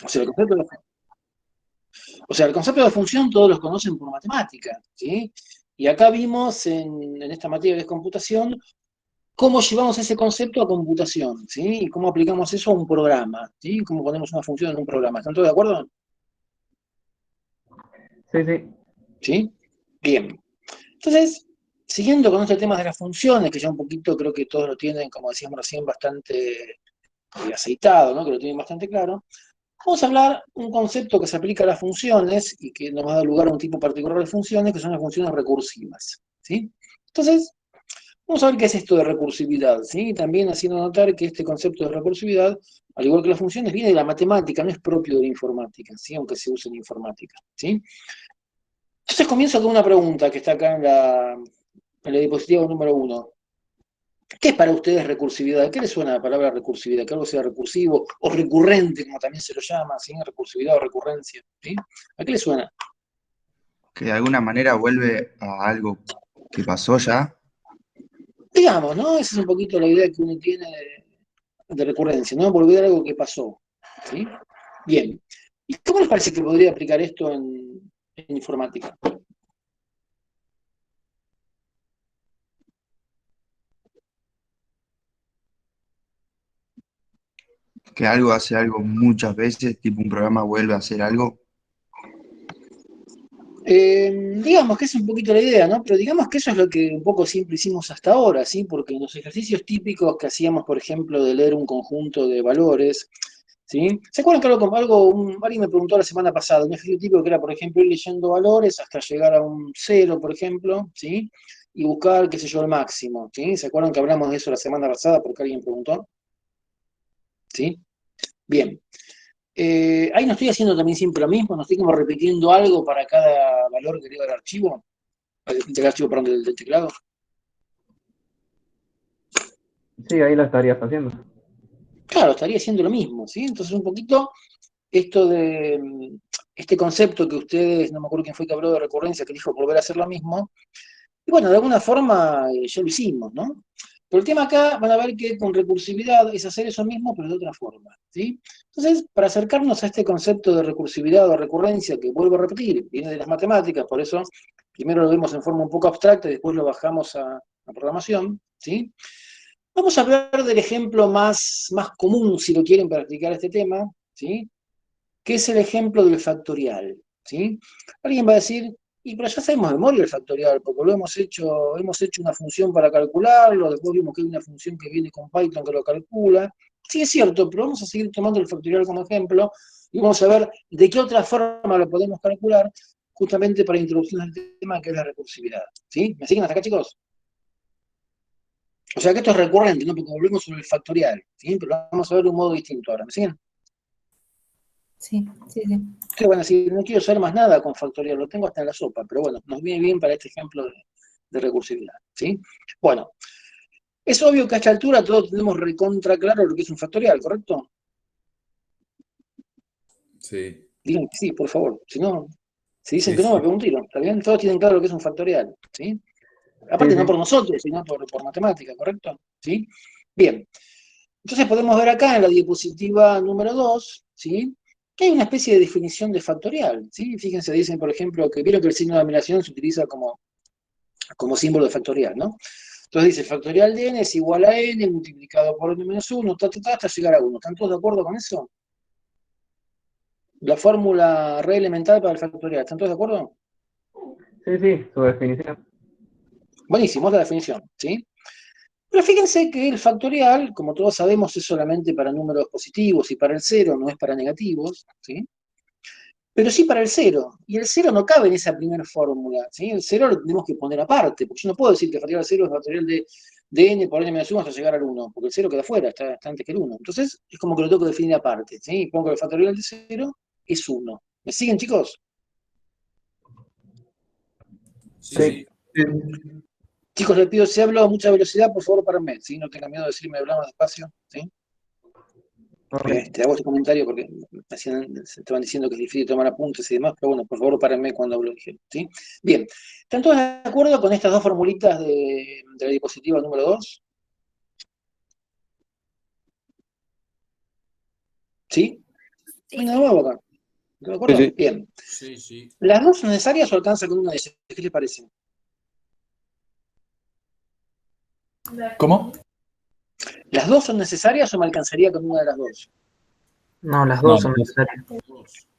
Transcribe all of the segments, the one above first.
O sea, el concepto de función todos los conocen por matemática, ¿sí? Y acá vimos en esta materia que es computación, cómo llevamos ese concepto a computación, ¿sí? Y cómo aplicamos eso a un programa, ¿sí? Cómo ponemos una función en un programa. ¿Están todos de acuerdo? Sí, sí. ¿Sí? Bien. Entonces, siguiendo con este tema de las funciones, que ya un poquito creo que todos lo tienen, como decíamos recién, bastante aceitado, ¿no? Que lo tienen bastante claro. Vamos a hablar un concepto que se aplica a las funciones y que nos va a dar lugar a un tipo particular de funciones, que son las funciones recursivas, ¿sí? Entonces, vamos a ver qué es esto de recursividad, ¿sí? También haciendo notar que este concepto de recursividad, al igual que las funciones, viene de la matemática, no es propio de la informática, ¿sí? Aunque se use en informática, ¿sí? Entonces comienzo con una pregunta que está acá en la diapositiva número uno. ¿Qué es para ustedes recursividad? ¿Qué les suena la palabra recursividad? Que algo sea recursivo o recurrente, como también se lo llama, ¿sí? Recursividad o recurrencia, ¿sí? ¿A qué les suena? Que de alguna manera vuelve a algo que pasó ya. Digamos, ¿no? Esa es un poquito la idea que uno tiene de recurrencia, ¿no? Volver a algo que pasó, ¿sí? Bien. ¿Y cómo les parece que podría aplicar esto en informática? Que algo hace algo muchas veces, tipo un programa vuelve a hacer algo. Digamos que es un poquito la idea, ¿no? Pero digamos que eso es lo que un poco siempre hicimos hasta ahora, ¿sí? Porque en los ejercicios típicos que hacíamos, por ejemplo, de leer un conjunto de valores, ¿sí? ¿Se acuerdan que alguien me preguntó la semana pasada, un ejercicio típico que era, por ejemplo, ir leyendo valores hasta llegar a un cero, por ejemplo, ¿sí? Y buscar, qué sé yo, el máximo, ¿sí? ¿Se acuerdan que hablamos de eso la semana pasada porque alguien preguntó? ¿Sí? Bien. Ahí no estoy haciendo también siempre lo mismo, no estoy como repitiendo algo para cada valor que le al archivo, del archivo, perdón, del teclado. Sí, ahí lo estarías haciendo. Claro, estaría haciendo lo mismo, ¿sí? Entonces un poquito esto de este concepto que ustedes, no me acuerdo quién fue que habló de recurrencia, que dijo volver a hacer lo mismo, y bueno, de alguna forma ya lo hicimos, ¿no? Pero el tema acá van a ver que con recursividad es hacer eso mismo, pero de otra forma, ¿sí? Entonces, para acercarnos a este concepto de recursividad o recurrencia, que vuelvo a repetir, viene de las matemáticas, por eso primero lo vemos en forma un poco abstracta y después lo bajamos a programación, ¿sí? Vamos a hablar del ejemplo más común, si lo quieren, para explicar este tema, ¿sí? Que es el ejemplo del factorial, ¿sí? Alguien va a decir, y pero ya sabemos de memoria el factorial, porque hemos hecho una función para calcularlo, después vimos que hay una función que viene con Python que lo calcula. Sí, es cierto, pero vamos a seguir tomando el factorial como ejemplo y vamos a ver de qué otra forma lo podemos calcular, justamente para introducir al tema que es la recursividad. ¿Sí? ¿Me siguen hasta acá, chicos? O sea que esto es recurrente, ¿no? Porque volvemos sobre el factorial, ¿sí? Pero lo vamos a ver de un modo distinto ahora. ¿Me siguen? Sí, sí, sí. Ustedes van a decir, no quiero saber más nada con factorial, lo tengo hasta en la sopa, pero bueno, nos viene bien para este ejemplo de recursividad, ¿sí? Bueno, es obvio que a esta altura todos tenemos recontra claro lo que es un factorial, ¿correcto? Sí, Digan que sí, por favor. Si no, si dicen sí, que no, me sí. pego un tiro, ¿está bien? Todos tienen claro lo que es un factorial, ¿sí? Sí, Aparte, no sí. por nosotros, sino por matemática, ¿correcto? ¿Sí? Bien. Entonces podemos ver acá en la diapositiva número 2, ¿sí? Que hay una especie de definición de factorial, ¿sí? Fíjense, dicen, por ejemplo, que vieron que el signo de admiración se utiliza como símbolo de factorial, ¿no? Entonces dice, factorial de n es igual a n multiplicado por n menos 1, hasta llegar a 1. ¿Están todos de acuerdo con eso? La fórmula re elemental para el factorial, ¿están todos de acuerdo? Sí, sí, su definición. Buenísimo, es la definición, ¿sí? Pero fíjense que el factorial, como todos sabemos, es solamente para números positivos y para el cero, no es para negativos, ¿sí? Pero sí para el cero. Y el cero no cabe en esa primera fórmula, ¿sí? El cero lo tenemos que poner aparte, porque yo no puedo decir que el factorial cero es factorial de n por n menos 1 hasta llegar al 1, porque el cero queda fuera, está antes que el 1. Entonces, es como que lo tengo que definir aparte, ¿sí? Y pongo que el factorial de cero es 1. ¿Me siguen, chicos? Sí, Sí. sí. Chicos, les pido, si hablo a mucha velocidad, por favor, párenme, ¿sí? No tengan miedo de decirme hablar más despacio, ¿sí? Ok. Hago este comentario porque se estaban diciendo que es difícil tomar apuntes y demás, pero bueno, por favor, párenme cuando hablo ligero, ¿sí? Bien, ¿están todos de acuerdo con estas dos formulitas de la diapositiva número 2? ¿Sí? ¿No hay nada nuevo acá? ¿De acuerdo? Sí, sí. Bien. Sí, sí. ¿Las dos son necesarias o alcanza con una de ellas? ¿Qué les parece? ¿Cómo? ¿Las dos son necesarias o me alcanzaría con una de las dos? No, las No, dos son necesarias.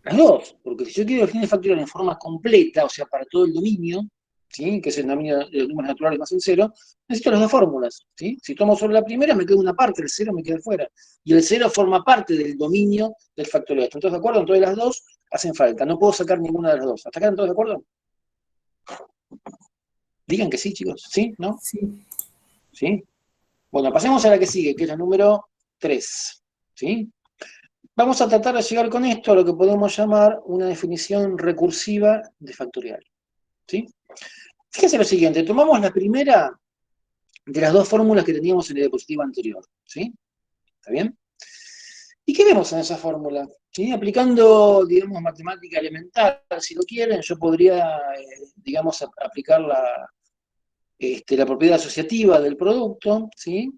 Las dos, porque si yo quiero definir el factorial en forma completa, o sea, para todo el dominio, ¿sí? Que es el dominio de los números naturales más el cero, necesito las dos fórmulas. ¿Sí? Si tomo solo la primera, me queda una parte, el cero me queda fuera. Y el cero forma parte del dominio del factorial. ¿Están todos de acuerdo? Entonces las dos hacen falta. No puedo sacar ninguna de las dos. ¿Hasta acá están todos de acuerdo? Digan que sí, chicos. ¿Sí? ¿No? Sí. ¿Sí? Bueno, pasemos a la que sigue, que es la número 3. ¿Sí? Vamos a tratar de llegar con esto a lo que podemos llamar una definición recursiva de factorial. ¿Sí? Fíjense lo siguiente, tomamos la primera de las dos fórmulas que teníamos en la diapositiva anterior. ¿Sí? ¿Está bien? ¿Y qué vemos en esa fórmula? ¿Sí? Aplicando, digamos, matemática elemental, si lo quieren, yo podría, digamos, aplicar la propiedad asociativa del producto, ¿sí?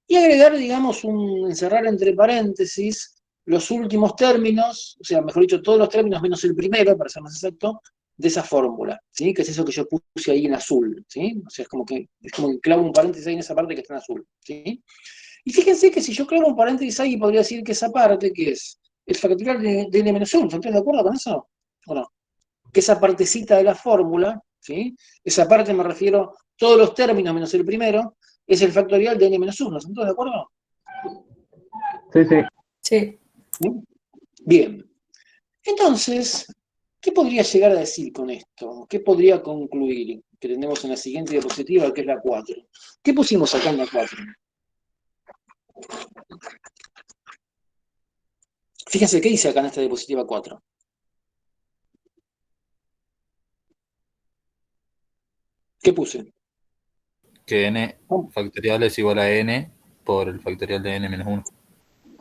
Y agregar, digamos, encerrar entre paréntesis los últimos términos, o sea, mejor dicho, todos los términos menos el primero, para ser más exacto, de esa fórmula, ¿sí? Que es eso que yo puse ahí en azul, ¿sí? O sea, es como que clavo un paréntesis ahí en esa parte que está en azul, ¿sí? Y fíjense que si yo clavo un paréntesis ahí, podría decir que esa parte, que es el factorial de n-1, ¿están de acuerdo con eso? ¿O no? Que esa partecita de la fórmula, ¿sí? Esa parte me refiero, todos los términos menos el primero, es el factorial de n-1, ¿están todos de acuerdo? Sí, sí. Sí. ¿Sí? Bien. Entonces, ¿qué podría llegar a decir con esto? ¿Qué podría concluir? Que tenemos en la siguiente diapositiva, que es la 4. ¿Qué pusimos acá en la 4? Fíjense, ¿qué dice acá en esta diapositiva 4? ¿Qué puse? Que n factorial es igual a n por el factorial de n menos 1.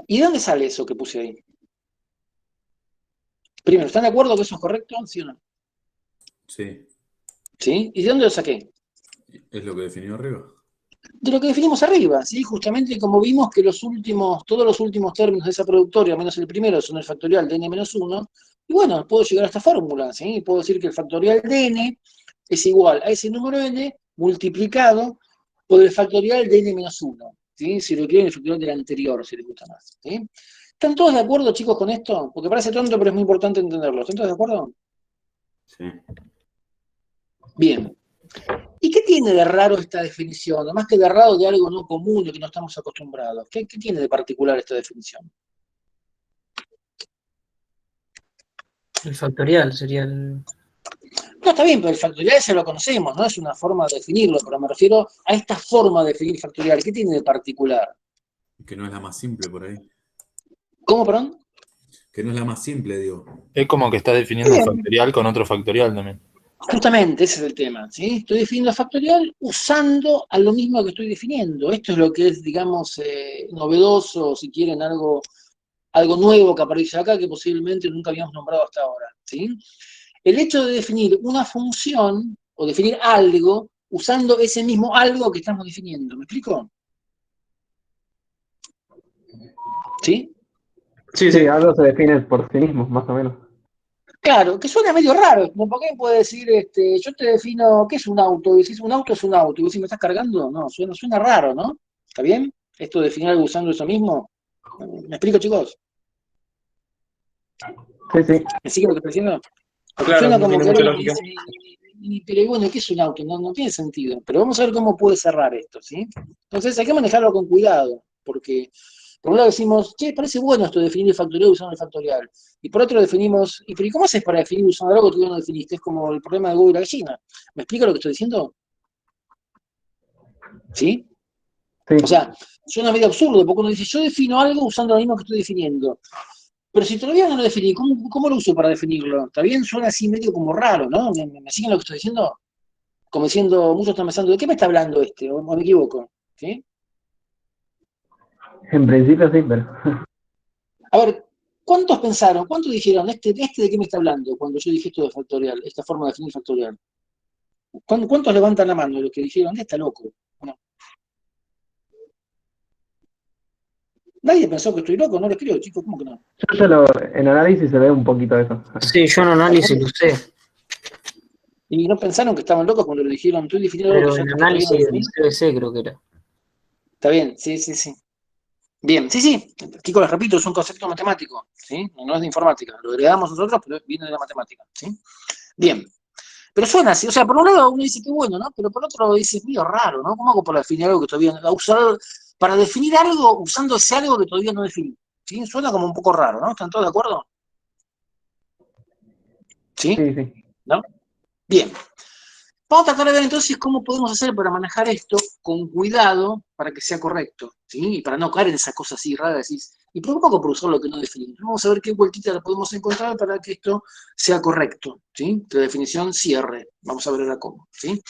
¿Y de dónde sale eso que puse ahí? Primero, ¿están de acuerdo que eso es correcto? ¿Sí o no? Sí. ¿Sí? ¿Y de dónde lo saqué? ¿Es lo que definió arriba? De lo que definimos arriba, ¿sí? Justamente como vimos que todos los últimos términos de esa productoria, menos el primero, son el factorial de n-1, y bueno, puedo llegar a esta fórmula, ¿sí? Puedo decir que el factorial de n es igual a ese número n multiplicado por el factorial de n-1, ¿sí? Si lo quieren, el factorial del anterior, si les gusta más, ¿sí? ¿Están todos de acuerdo, chicos, con esto? Porque parece tonto, pero es muy importante entenderlo. ¿Están todos de acuerdo? Sí. Bien. ¿Y qué tiene de raro esta definición? Además que de raro de algo no común, de que no estamos acostumbrados. ¿Qué tiene de particular esta definición? El factorial sería el... No, está bien, pero el factorial ya lo conocemos, ¿no? Es una forma de definirlo, pero me refiero a esta forma de definir factorial. ¿Qué tiene de particular? Que no es la más simple por ahí. ¿Cómo, perdón? Que no es la más simple, digo. Es como que está definiendo un factorial con otro factorial también. Justamente, ese es el tema, ¿sí? Estoy definiendo factorial usando a lo mismo que estoy definiendo. Esto es lo que es, digamos, novedoso, si quieren, algo nuevo que aparece acá que posiblemente nunca habíamos nombrado hasta ahora, ¿sí? El hecho de definir una función o definir algo usando ese mismo algo que estamos definiendo. ¿Me explico? ¿Sí? Sí, sí, algo se define por sí mismo, más o menos. Claro, que suena medio raro, como porque alguien puede decir, yo te defino, ¿qué es un auto? Y decís, un auto es un auto, y vos decís, ¿me estás cargando? No, suena raro, ¿no? ¿Está bien? Esto de definir algo usando eso mismo. ¿Me explico, chicos? Sí, sí. ¿Me siguen lo que estoy diciendo? Porque Claro, suena no como tiene que mucha alguien me lógica. dice, pero bueno, ¿qué es un auto? No tiene sentido. Pero vamos a ver cómo puede cerrar esto, ¿sí? Entonces hay que manejarlo con cuidado, porque por un lado decimos, che, parece bueno esto de definir el factorial usando el factorial. Y por otro definimos, ¿y pero cómo haces para definir usando algo que tú no definiste? Es como el problema de huevo y la gallina. ¿Me explica lo que estoy diciendo? ¿Sí? Sí. O sea, suena medio absurdo, porque uno dice, yo defino algo usando lo mismo que estoy definiendo. Pero si todavía no lo definí, ¿cómo lo uso para definirlo? Está bien, suena así medio como raro, ¿no? ¿Me siguen lo que estoy diciendo? Como diciendo, muchos están pensando, ¿de qué me está hablando este? ¿O me equivoco? ¿Sí? En principio sí, pero... A ver, ¿cuántos pensaron, cuántos dijeron, este de qué me está hablando cuando yo dije esto de factorial, esta forma de definir factorial? ¿Cuántos levantan la mano de los que dijeron, está loco? No. Nadie pensó que estoy loco, no les creo, chicos, ¿cómo que no? Yo ya en análisis se ve un poquito eso. Sí, yo en análisis lo sé, Y no pensaron que estaban locos cuando le dijeron, estoy definiendo algo pero que en ya todavía no análisis del definí. CBC creo que era. Está bien, sí, sí, sí. Bien, sí, sí, chicos, les repito, es un concepto matemático, ¿sí? No es de informática, lo heredamos nosotros, pero viene de la matemática, ¿sí? Bien, pero suena así, o sea, por un lado uno dice que bueno, ¿no? Pero por otro lado dice, es medio raro, ¿no? ¿Cómo hago para definir algo que todavía no, para definir algo usando ese algo que todavía no definí? ¿Sí? Suena como un poco raro, ¿no? ¿Están todos de acuerdo? ¿Sí? Sí, sí. ¿No? Bien. Vamos a tratar de ver entonces cómo podemos hacer para manejar esto con cuidado para que sea correcto, ¿sí? Y para no caer en esas cosas así raras, y por un poco por usar lo que no definimos. Vamos a ver qué vueltita la podemos encontrar para que esto sea correcto, ¿sí? La definición cierre. Vamos a ver ahora cómo, ¿sí?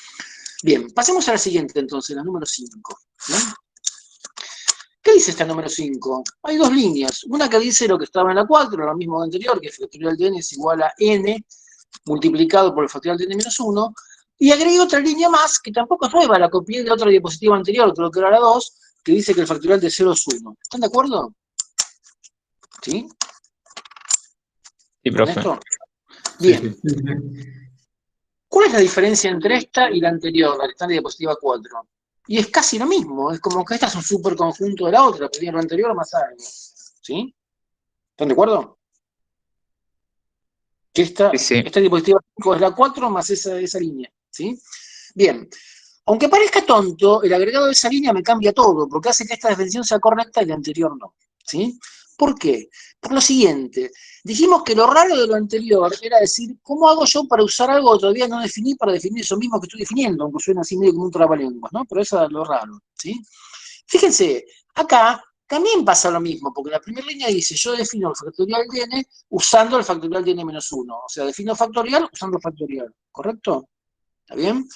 Bien, pasemos a la siguiente entonces, la número 5. ¿Sí? ¿Qué dice esta número 5? Hay dos líneas. Una que dice lo que estaba en la 4, lo mismo que anterior, que el factorial de n es igual a n multiplicado por el factorial de n menos 1, y agregué otra línea más, que tampoco es nueva, la copié de otra diapositiva anterior, creo que era la 2, que dice que el factorial de 0 es 1. ¿Están de acuerdo? ¿Sí? Sí, ¿Con profe. esto? Sí, Bien. sí. ¿Cuál es la diferencia entre esta y la anterior, la que está en la diapositiva 4? Y es casi lo mismo, es como que esta es un superconjunto de la otra, pero lo anterior más algo. ¿Sí? ¿Están de acuerdo? Que Sí, sí. esta diapositiva 5 es la 4 más esa línea. ¿Sí? Bien. Aunque parezca tonto, el agregado de esa línea me cambia todo, porque hace que esta definición sea correcta y la anterior no. ¿Sí? ¿Por qué? Por lo siguiente, dijimos que lo raro de lo anterior era decir, ¿cómo hago yo para usar algo que todavía no definí para definir eso mismo que estoy definiendo? Aunque suena así medio como un trabalenguas, ¿no? Pero eso es lo raro, ¿sí? Fíjense, acá también pasa lo mismo, porque la primera línea dice, yo defino el factorial de n usando el factorial de n menos 1. O sea, defino factorial usando factorial, ¿correcto? ¿Está bien?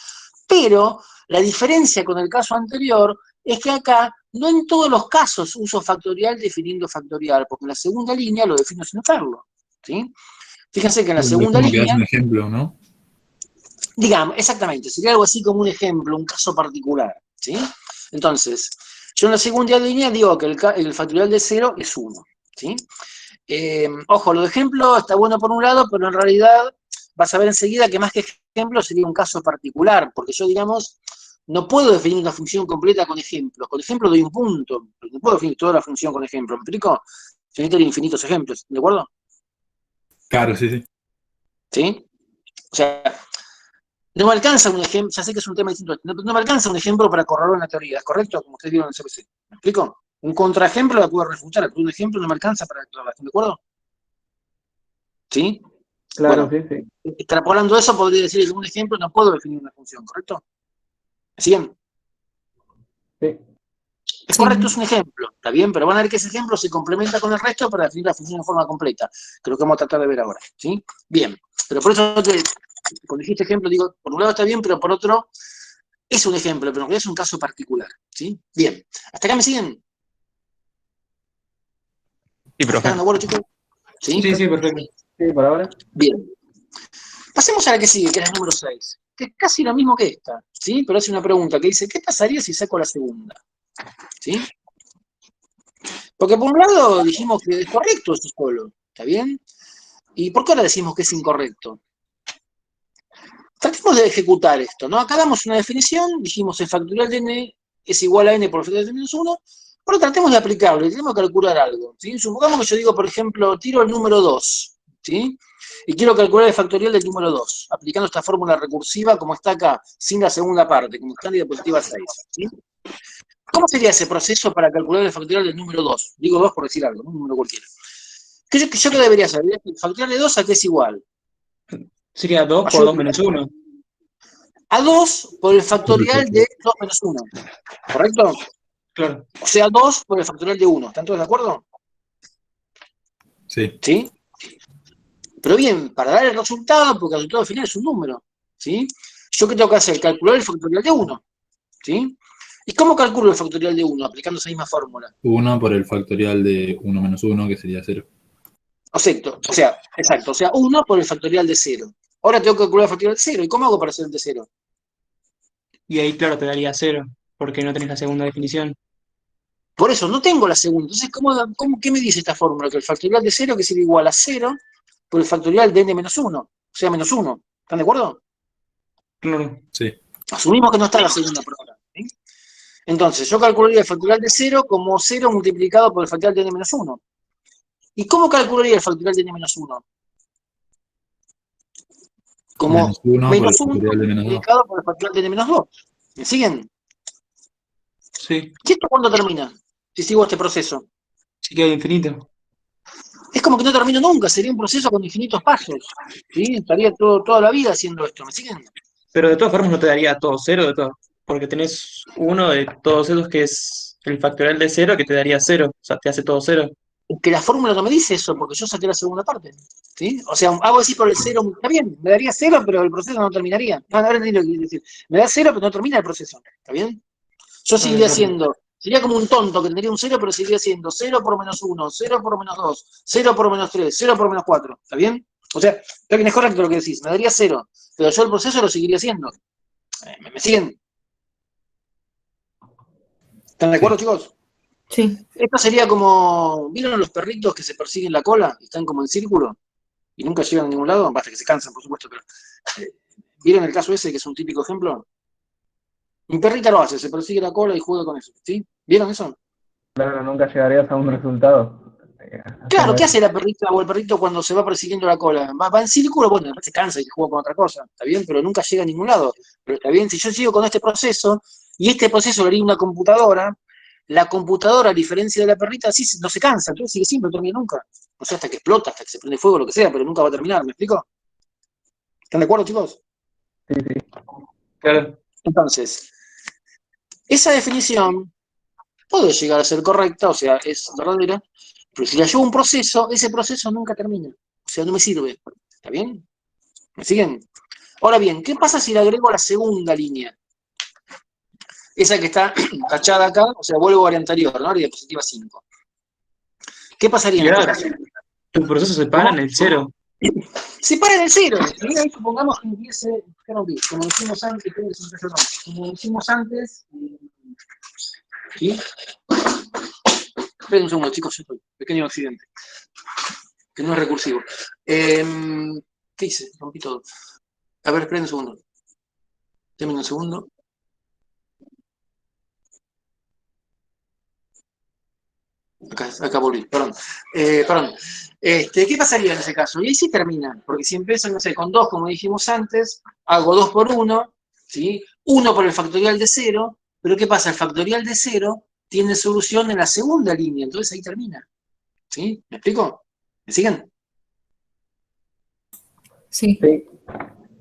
Pero la diferencia con el caso anterior es que acá no en todos los casos uso factorial definiendo factorial, porque en la segunda línea lo defino sin usarlo. ¿Sí? Fíjense que en la Es segunda como que das línea, un ejemplo, ¿no? digamos, exactamente, sería algo así como un ejemplo, un caso particular. ¿Sí? Entonces, yo en la segunda línea digo que el factorial de 0 es 1. ¿Sí? Ojo, lo de ejemplo está bueno por un lado, pero en realidad vas a ver enseguida que más que ejemplo sería un caso particular, porque yo, digamos, no puedo definir una función completa con ejemplos. Con ejemplo doy un punto, pero no puedo definir toda la función con ejemplo. ¿Me explico? Se necesitan infinitos ejemplos, ¿de acuerdo? Claro, sí, sí. ¿Sí? O sea, no me alcanza un ejemplo, ya sé que es un tema distinto, no me alcanza un ejemplo para corroborar una teoría, ¿es correcto? Como ustedes vieron en el CPC. ¿Me explico? Un contraejemplo la puedo refutar, pero un ejemplo no me alcanza para declararla, ¿de acuerdo? ¿Sí? Claro, Bueno, sí, sí. extrapolando eso, podría decir que un ejemplo no puedo definir una función, ¿correcto? ¿Me siguen? Sí. Es Sí. correcto, es un ejemplo, ¿está bien? Pero van a ver que ese ejemplo se complementa con el resto para definir la función de forma completa, que es lo que vamos a tratar de ver ahora, ¿sí? Bien, pero por eso cuando dijiste ejemplo, digo, por un lado está bien, pero por otro es un ejemplo, pero en realidad es un caso particular, ¿sí? Bien, ¿hasta acá me siguen? Sí, ¿Hasta acá profe. están de acuerdo, chicos? ¿Sí? Sí, sí, perfecto. Sí, por ahora. Bien. Pasemos a la que sigue, que es la número 6, que es casi lo mismo que esta, ¿sí? Pero hace una pregunta que dice, ¿qué pasaría si saco la segunda? ¿Sí? Porque por un lado dijimos que es correcto eso solo, ¿está bien? ¿Y por qué ahora decimos que es incorrecto? Tratemos de ejecutar esto, ¿no? Acá damos una definición, dijimos el factorial de n es igual a n por el factorial de menos 1, pero tratemos de aplicarlo y tenemos que calcular algo, ¿sí? Supongamos que yo digo, por ejemplo, tiro el número 2, ¿sí? Y quiero calcular el factorial del número 2, aplicando esta fórmula recursiva como está acá, sin la segunda parte, como está en la diapositiva 6, ¿sí? ¿Cómo sería ese proceso para calcular el factorial del número 2? Digo 2 por decir algo, ¿no? Un número cualquiera. ¿Qué debería saber? El factorial de 2 a qué es igual. Sería 2 por 2 menos 1. A 2 por el factorial de 2 menos 1. ¿Correcto? Claro. O sea, 2 por el factorial de 1. ¿Están todos de acuerdo? Sí. ¿Sí? Pero bien, para dar el resultado, porque el resultado final es un número. ¿Sí? ¿Yo qué tengo que hacer? Calcular el factorial de 1. ¿Sí? ¿Y cómo calculo el factorial de 1? Aplicando esa misma fórmula. 1 por el factorial de 1 menos 1, que sería 0. Exacto. O sea, 1 por el factorial de 0. Ahora tengo que calcular el factorial de 0. ¿Y cómo hago para hacer el de 0? Y ahí, claro, te daría 0, porque no tenés la segunda definición. Por eso, no tengo la segunda. Entonces, ¿qué me dice esta fórmula? Que el factorial de 0 que sería igual a 0 por el factorial de n-1, o sea, menos 1. ¿Están de acuerdo? Claro. Sí. Asumimos que no está la segunda por ahora. ¿Sí? Entonces, yo calcularía el factorial de 0 como 0 multiplicado por el factorial de n-1. ¿Y cómo calcularía el factorial de n-1? Como Menos 1 por el menos 1 factorial de menos 2. multiplicado por el factorial de n-2. ¿Me siguen? Sí. ¿Y esto cuándo termina? Si sigo este proceso. Sí que hay infinito. Es como que no termino nunca, sería un proceso con infinitos pasos. ¿Sí? Estaría toda la vida haciendo esto. ¿Me siguen? Pero de todas formas no te daría todo cero de todo. Porque tenés uno de todos esos que es el factorial de 0 que te daría 0. O sea, te hace todo 0. Es que la fórmula no me dice eso, porque yo saqué la segunda parte. ¿Sí? O sea, hago así por el 0, está bien, me daría 0, pero el proceso no terminaría. No, ahora entendí lo que quiere decir. Me da 0, pero no termina el proceso. ¿Está bien? Yo seguiría siendo, sería como un tonto que tendría un 0, pero seguiría siendo 0 por menos 1, 0 por menos 2, 0 por menos 3, 0 por menos 4. ¿Está bien? O sea, está bien, es correcto lo que decís, me daría 0, pero yo el proceso lo seguiría haciendo. ¿Me siguen? ¿Están de acuerdo, chicos? Sí. Esto sería como, ¿vieron los perritos que se persiguen la cola? Están como en círculo y nunca llegan a ningún lado, basta que se cansan, por supuesto, pero ¿vieron el caso ese, que es un típico ejemplo? Mi perrita lo hace, se persigue la cola y juega con eso, ¿sí? ¿Vieron eso? Claro, nunca llegarías a un resultado. Claro, ¿qué haciendo hace la perrita o el perrito cuando se va persiguiendo la cola? Va en círculo, bueno, después se cansa y juega con otra cosa, ¿está bien? Pero nunca llega a ningún lado. Pero está bien, si yo sigo con este proceso, y este proceso lo haría una computadora, la computadora, a diferencia de la perrita, así no se cansa, entonces sigue siempre, no termina nunca. O sea, hasta que explota, hasta que se prende fuego, lo que sea, pero nunca va a terminar, ¿me explico? ¿Están de acuerdo, chicos? Sí, sí. Claro. Entonces, esa definición puede llegar a ser correcta, o sea, es verdadera, pero si la llevo a un proceso, ese proceso nunca termina. O sea, no me sirve. ¿Está bien? ¿Me siguen? Ahora bien, ¿qué pasa si le agrego la segunda línea? Esa que está tachada acá, o sea, vuelvo a la anterior, ¿no? La diapositiva 5. ¿Qué pasaría en este Claro. caso? Tu proceso se para en el 0. Se para en el 0. ¿Sí? Ahí supongamos que empiece, como decimos antes, como decimos antes, ¿sí? Esperen un segundo, chicos, pequeño accidente, que no es recursivo. ¿Qué hice? Rompí todo. A ver, esperen un segundo. Denme un segundo. Acá volví, perdón. Perdón. ¿Qué pasaría en ese caso? Y ahí sí termina, porque si empiezo, no sé, con 2, como dijimos antes, hago 2 por 1, ¿sí? 1 por el factorial de 0, pero ¿qué pasa? El factorial de 0 tiene solución en la segunda línea, entonces ahí termina. ¿Sí? ¿Me explico? ¿Me siguen? Sí. Sí.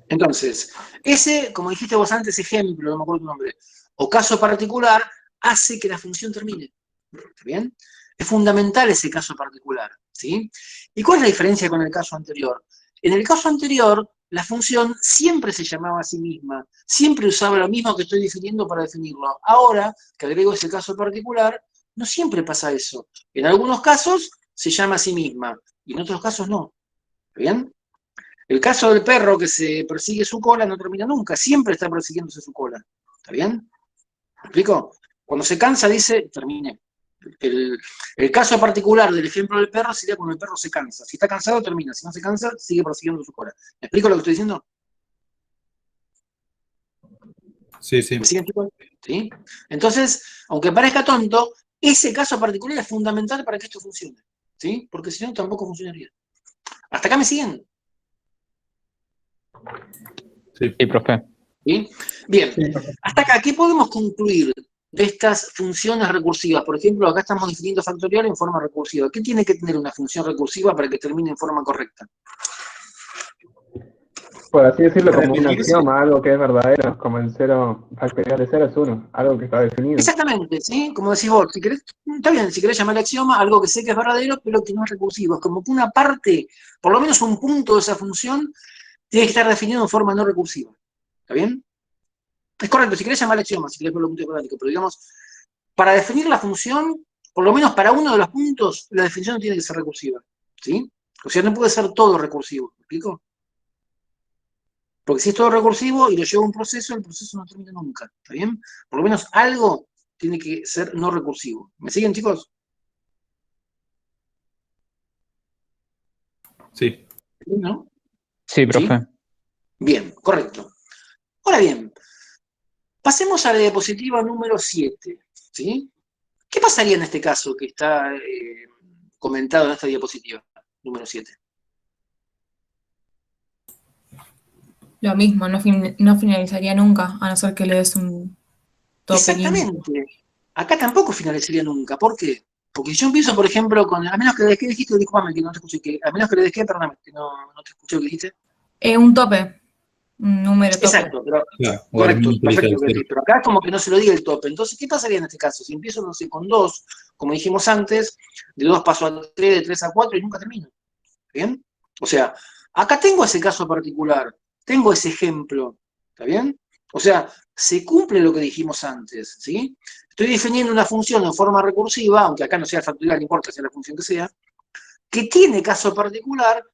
Entonces, ese, como dijiste vos antes, ejemplo, no me acuerdo tu nombre, o caso particular, hace que la función termine. ¿Está bien? Es fundamental ese caso particular, ¿sí? ¿Y cuál es la diferencia con el caso anterior? En el caso anterior, la función siempre se llamaba a sí misma, siempre usaba lo mismo que estoy definiendo para definirlo. Ahora, que agrego ese caso particular, no siempre pasa eso. En algunos casos se llama a sí misma, y en otros casos no. ¿Está bien? El caso del perro que se persigue su cola no termina nunca, siempre está persiguiéndose su cola. ¿Está bien? ¿Me explico? Cuando se cansa dice, terminé. El caso particular del ejemplo del perro sería cuando el perro se cansa. Si está cansado, termina. Si no se cansa, sigue persiguiendo su cola. ¿Me explico lo que estoy diciendo? Sí, sí. ¿Me siguen, chicos? ¿Sí? Entonces, aunque parezca tonto, ese caso particular es fundamental para que esto funcione. ¿Sí? Porque si no, tampoco funcionaría. ¿Hasta acá me siguen? Sí. Sí, profe. ¿Sí? Bien, hasta acá, ¿qué podemos concluir de estas funciones recursivas? Por ejemplo, acá estamos definiendo factorial en forma recursiva. ¿Qué tiene que tener una función recursiva para que termine en forma correcta? Por así decirlo, como un Repetirse. axioma, algo que es verdadero, como el 0, factorial de 0 es 1, algo que está definido. Exactamente, ¿sí? Como decís vos, si querés, está bien, si querés llamar axioma, algo que sé que es verdadero, pero que no es recursivo. Es como que una parte, por lo menos un punto de esa función, tiene que estar definido en forma no recursiva. ¿Está bien? Es correcto, si querés llamar axioma, si querés verlo punto cuadrático, pero digamos, para definir la función, por lo menos para uno de los puntos, la definición tiene que ser recursiva. ¿Sí? O sea, no puede ser todo recursivo. ¿Me explico? Porque si es todo recursivo y lo llevo a un proceso, el proceso no termina nunca. ¿Está bien? Por lo menos algo tiene que ser no recursivo. ¿Me siguen, chicos? Sí. ¿No? Sí, ¿Sí? profe. Bien, correcto. Ahora bien, pasemos a la diapositiva número 7. ¿Sí? ¿Qué pasaría en este caso que está comentado en esta diapositiva número 7? Lo mismo, no finalizaría nunca, a no ser que le des un tope límite. Exactamente. Acá tampoco finalizaría nunca. ¿Por qué? Porque si yo empiezo, por ejemplo, con, a menos que le des que dijiste, discúlpame que no te escuché, que a menos que le des que, perdóname, que no te escuché lo que dijiste. Un tope, un número tope. Exacto, pero Claro, o al correcto, menos que elija perfecto el lo que cero. decís, pero acá como que no se lo diga el tope. Entonces, ¿qué pasaría en este caso? Si empiezo, no sé, con 2, como dijimos antes, de 2 paso a 3, de 3 a 4 y nunca termino. ¿Bien? O sea, acá tengo ese caso particular, tengo ese ejemplo, ¿está bien? O sea, se cumple lo que dijimos antes, ¿sí? Estoy definiendo una función en forma recursiva, aunque acá no sea factorial, no importa sea la función que sea, que tiene caso particular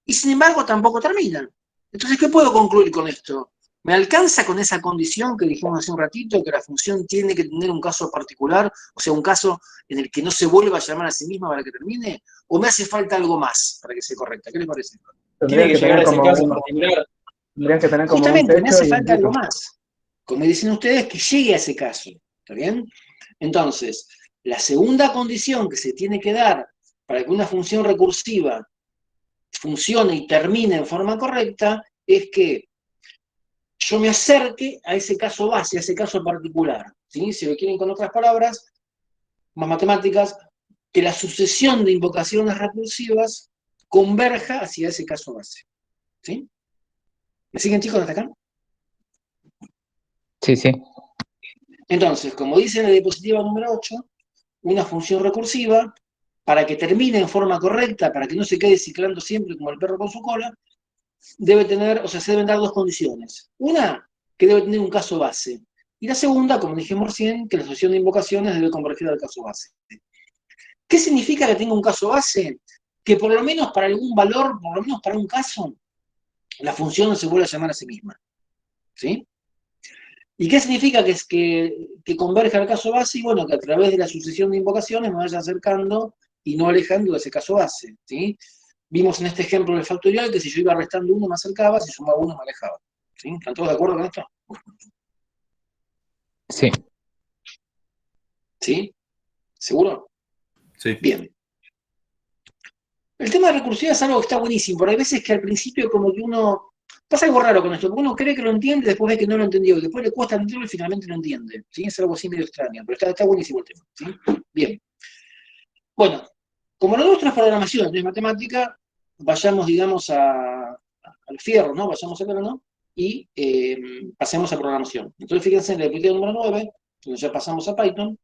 y sin embargo tampoco termina. Entonces, ¿qué puedo concluir con esto? ¿Me alcanza con esa condición que dijimos hace un ratito, que la función tiene que tener un caso particular, o sea, un caso en el que no se vuelva a llamar a sí misma para que termine? ¿O me hace falta algo más para que sea correcta? ¿Qué le parece? Tiene Tendrías que que llegar tener a ese como caso un, particular. tendrías que tener como un Justamente, me techo hace y un falta algo piso. más. Como dicen ustedes, que llegue a ese caso. ¿Está bien? Entonces, la segunda condición que se tiene que dar para que una función recursiva funcione y termine en forma correcta es que yo me acerque a ese caso base, a ese caso particular. ¿Sí? Si lo quieren con otras palabras, más matemáticas, que la sucesión de invocaciones recursivas converja hacia ese caso base. ¿Sí? ¿Me siguen, chicos, hasta acá? Sí, sí. Entonces, como dice en la diapositiva número 8, una función recursiva, para que termine en forma correcta, para que no se quede ciclando siempre como el perro con su cola, debe tener, o sea, se deben dar dos condiciones. Una, que debe tener un caso base. Y la segunda, como dijimos recién, que la asociación de invocaciones debe converger al caso base. ¿Qué significa que tenga un caso base? Que por lo menos para algún valor, por lo menos para un caso, la función no se vuelve a llamar a sí misma. ¿Sí? ¿Y qué significa que converja al caso base? Y bueno, que a través de la sucesión de invocaciones me vaya acercando y no alejando de ese caso base. ¿Sí? Vimos en este ejemplo del factorial que si yo iba restando 1 me acercaba, si sumaba 1 me alejaba. ¿Sí? ¿Están todos de acuerdo con esto? Sí. ¿Sí? ¿Seguro? Sí. Bien. El tema de recursividad es algo que está buenísimo, pero hay veces que al principio como que uno... Pasa algo raro con esto, porque uno cree que lo entiende, después ve que no lo entendió, y después le cuesta entenderlo y finalmente lo entiende. ¿Sí? Es algo así medio extraño, pero está buenísimo el tema. ¿Sí? Bien. Bueno, como lo nuestro es programación, no es matemática, vayamos, digamos, al fierro, ¿no? Vayamos al grano y pasemos a programación. Entonces, fíjense en la diapositiva número 9, donde ya pasamos a Python,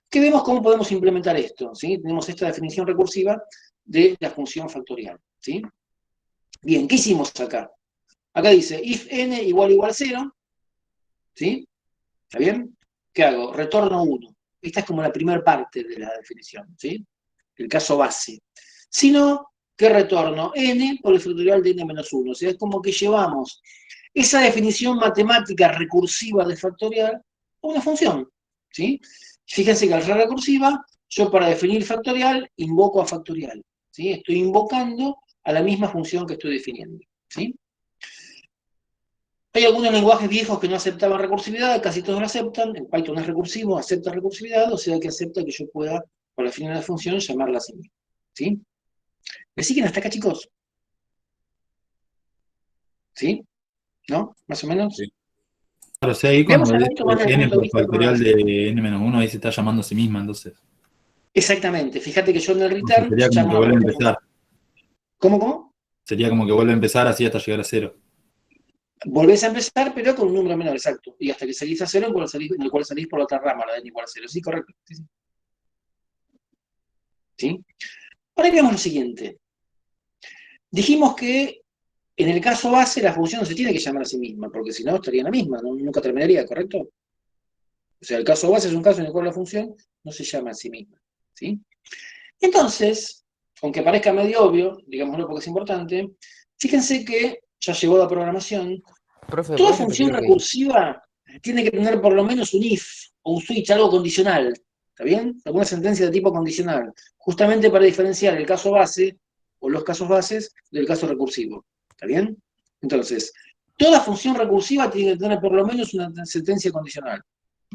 que vemos cómo podemos implementar esto. ¿Sí? Tenemos esta definición recursiva de la función factorial. ¿Sí? Bien, ¿qué hicimos acá? Acá dice, if n igual a 0, ¿sí? ¿Está bien? ¿Qué hago? Retorno 1. Esta es como la primera parte de la definición, ¿sí? El caso base. Si no, ¿qué retorno? N por el factorial de n-1. O sea, es como que llevamos esa definición matemática recursiva de factorial a una función, ¿sí? Fíjense que al ser recursiva, yo para definir factorial invoco a factorial, ¿sí? Estoy invocando a la misma función que estoy definiendo, ¿sí? Hay algunos lenguajes viejos que no aceptaban recursividad, casi todos lo aceptan. En Python es recursivo, acepta recursividad, o sea que acepta que yo pueda, para definir una función, llamarla así misma. ¿Sí? ¿Me siguen hasta acá, chicos? ¿Sí? ¿No? ¿Más o menos? Sí. Claro, o sea, ahí Veamos cuando un dice poquito más desde el n punto de por vista de factorial programación. de n-1, ahí se está llamando a sí misma, entonces. Exactamente. Fíjate que yo en el Entonces, return sería como que llamo a vuelve a nuestra empezar. función. ¿Cómo? Sería como que vuelve a empezar así hasta llegar a 0. Volvés a empezar, pero con un número menor, exacto. Y hasta que salís a 0, en el cual salís por la otra rama, la de n igual a 0. Sí, correcto. Sí, sí. ¿Sí? Ahora veamos lo siguiente. Dijimos que en el caso base la función no se tiene que llamar a sí misma, porque si no estaría en la misma, nunca terminaría, ¿correcto? O sea, el caso base es un caso en el cual la función no se llama a sí misma. ¿Sí? Entonces, aunque parezca medio obvio, digámoslo porque es importante, fíjense que ya llegó la programación. Profe, Toda ¿podés función repetir lo que recursiva, tiene que tener por lo menos un if o un switch, algo condicional. ¿Está bien? Alguna sentencia de tipo condicional. Justamente para diferenciar el caso base o los casos bases del caso recursivo. ¿Está bien? Entonces, toda función recursiva tiene que tener por lo menos una sentencia condicional.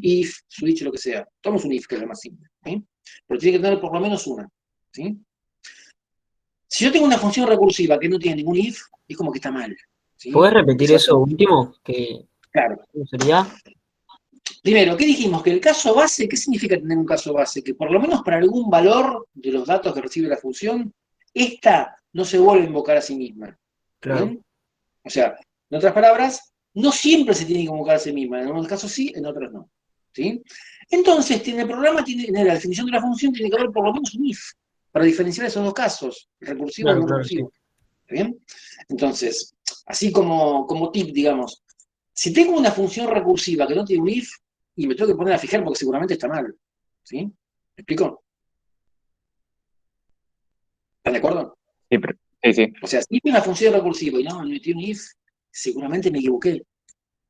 If, switch, lo que sea. Tomamos un if, que es lo más simple. ¿Sí? Pero tiene que tener por lo menos una. ¿Sí? Si yo tengo una función recursiva que no tiene ningún if, es como que está mal. ¿Sí? ¿Puedes repetir eso último? Claro. ¿Cómo sería? Primero, ¿qué dijimos? Que el caso base, ¿qué significa tener un caso base? Que por lo menos para algún valor de los datos que recibe la función, esta no se vuelve a invocar a sí misma. Claro. ¿Bien? O sea, en otras palabras, no siempre se tiene que invocar a sí misma. En algunos casos sí, en otros no. ¿Sí? Entonces, en el programa, en la definición de la función, tiene que haber por lo menos un if, para diferenciar esos dos casos, el recursivo y el no recursivo. ¿Está bien? Entonces, así como tip, digamos, si tengo una función recursiva que no tiene un if, y me tengo que poner a fijar porque seguramente está mal. ¿Sí? ¿Me explico? ¿Están de acuerdo? Sí, sí. O sea, si tiene una función recursiva y no tiene un if, seguramente me equivoqué.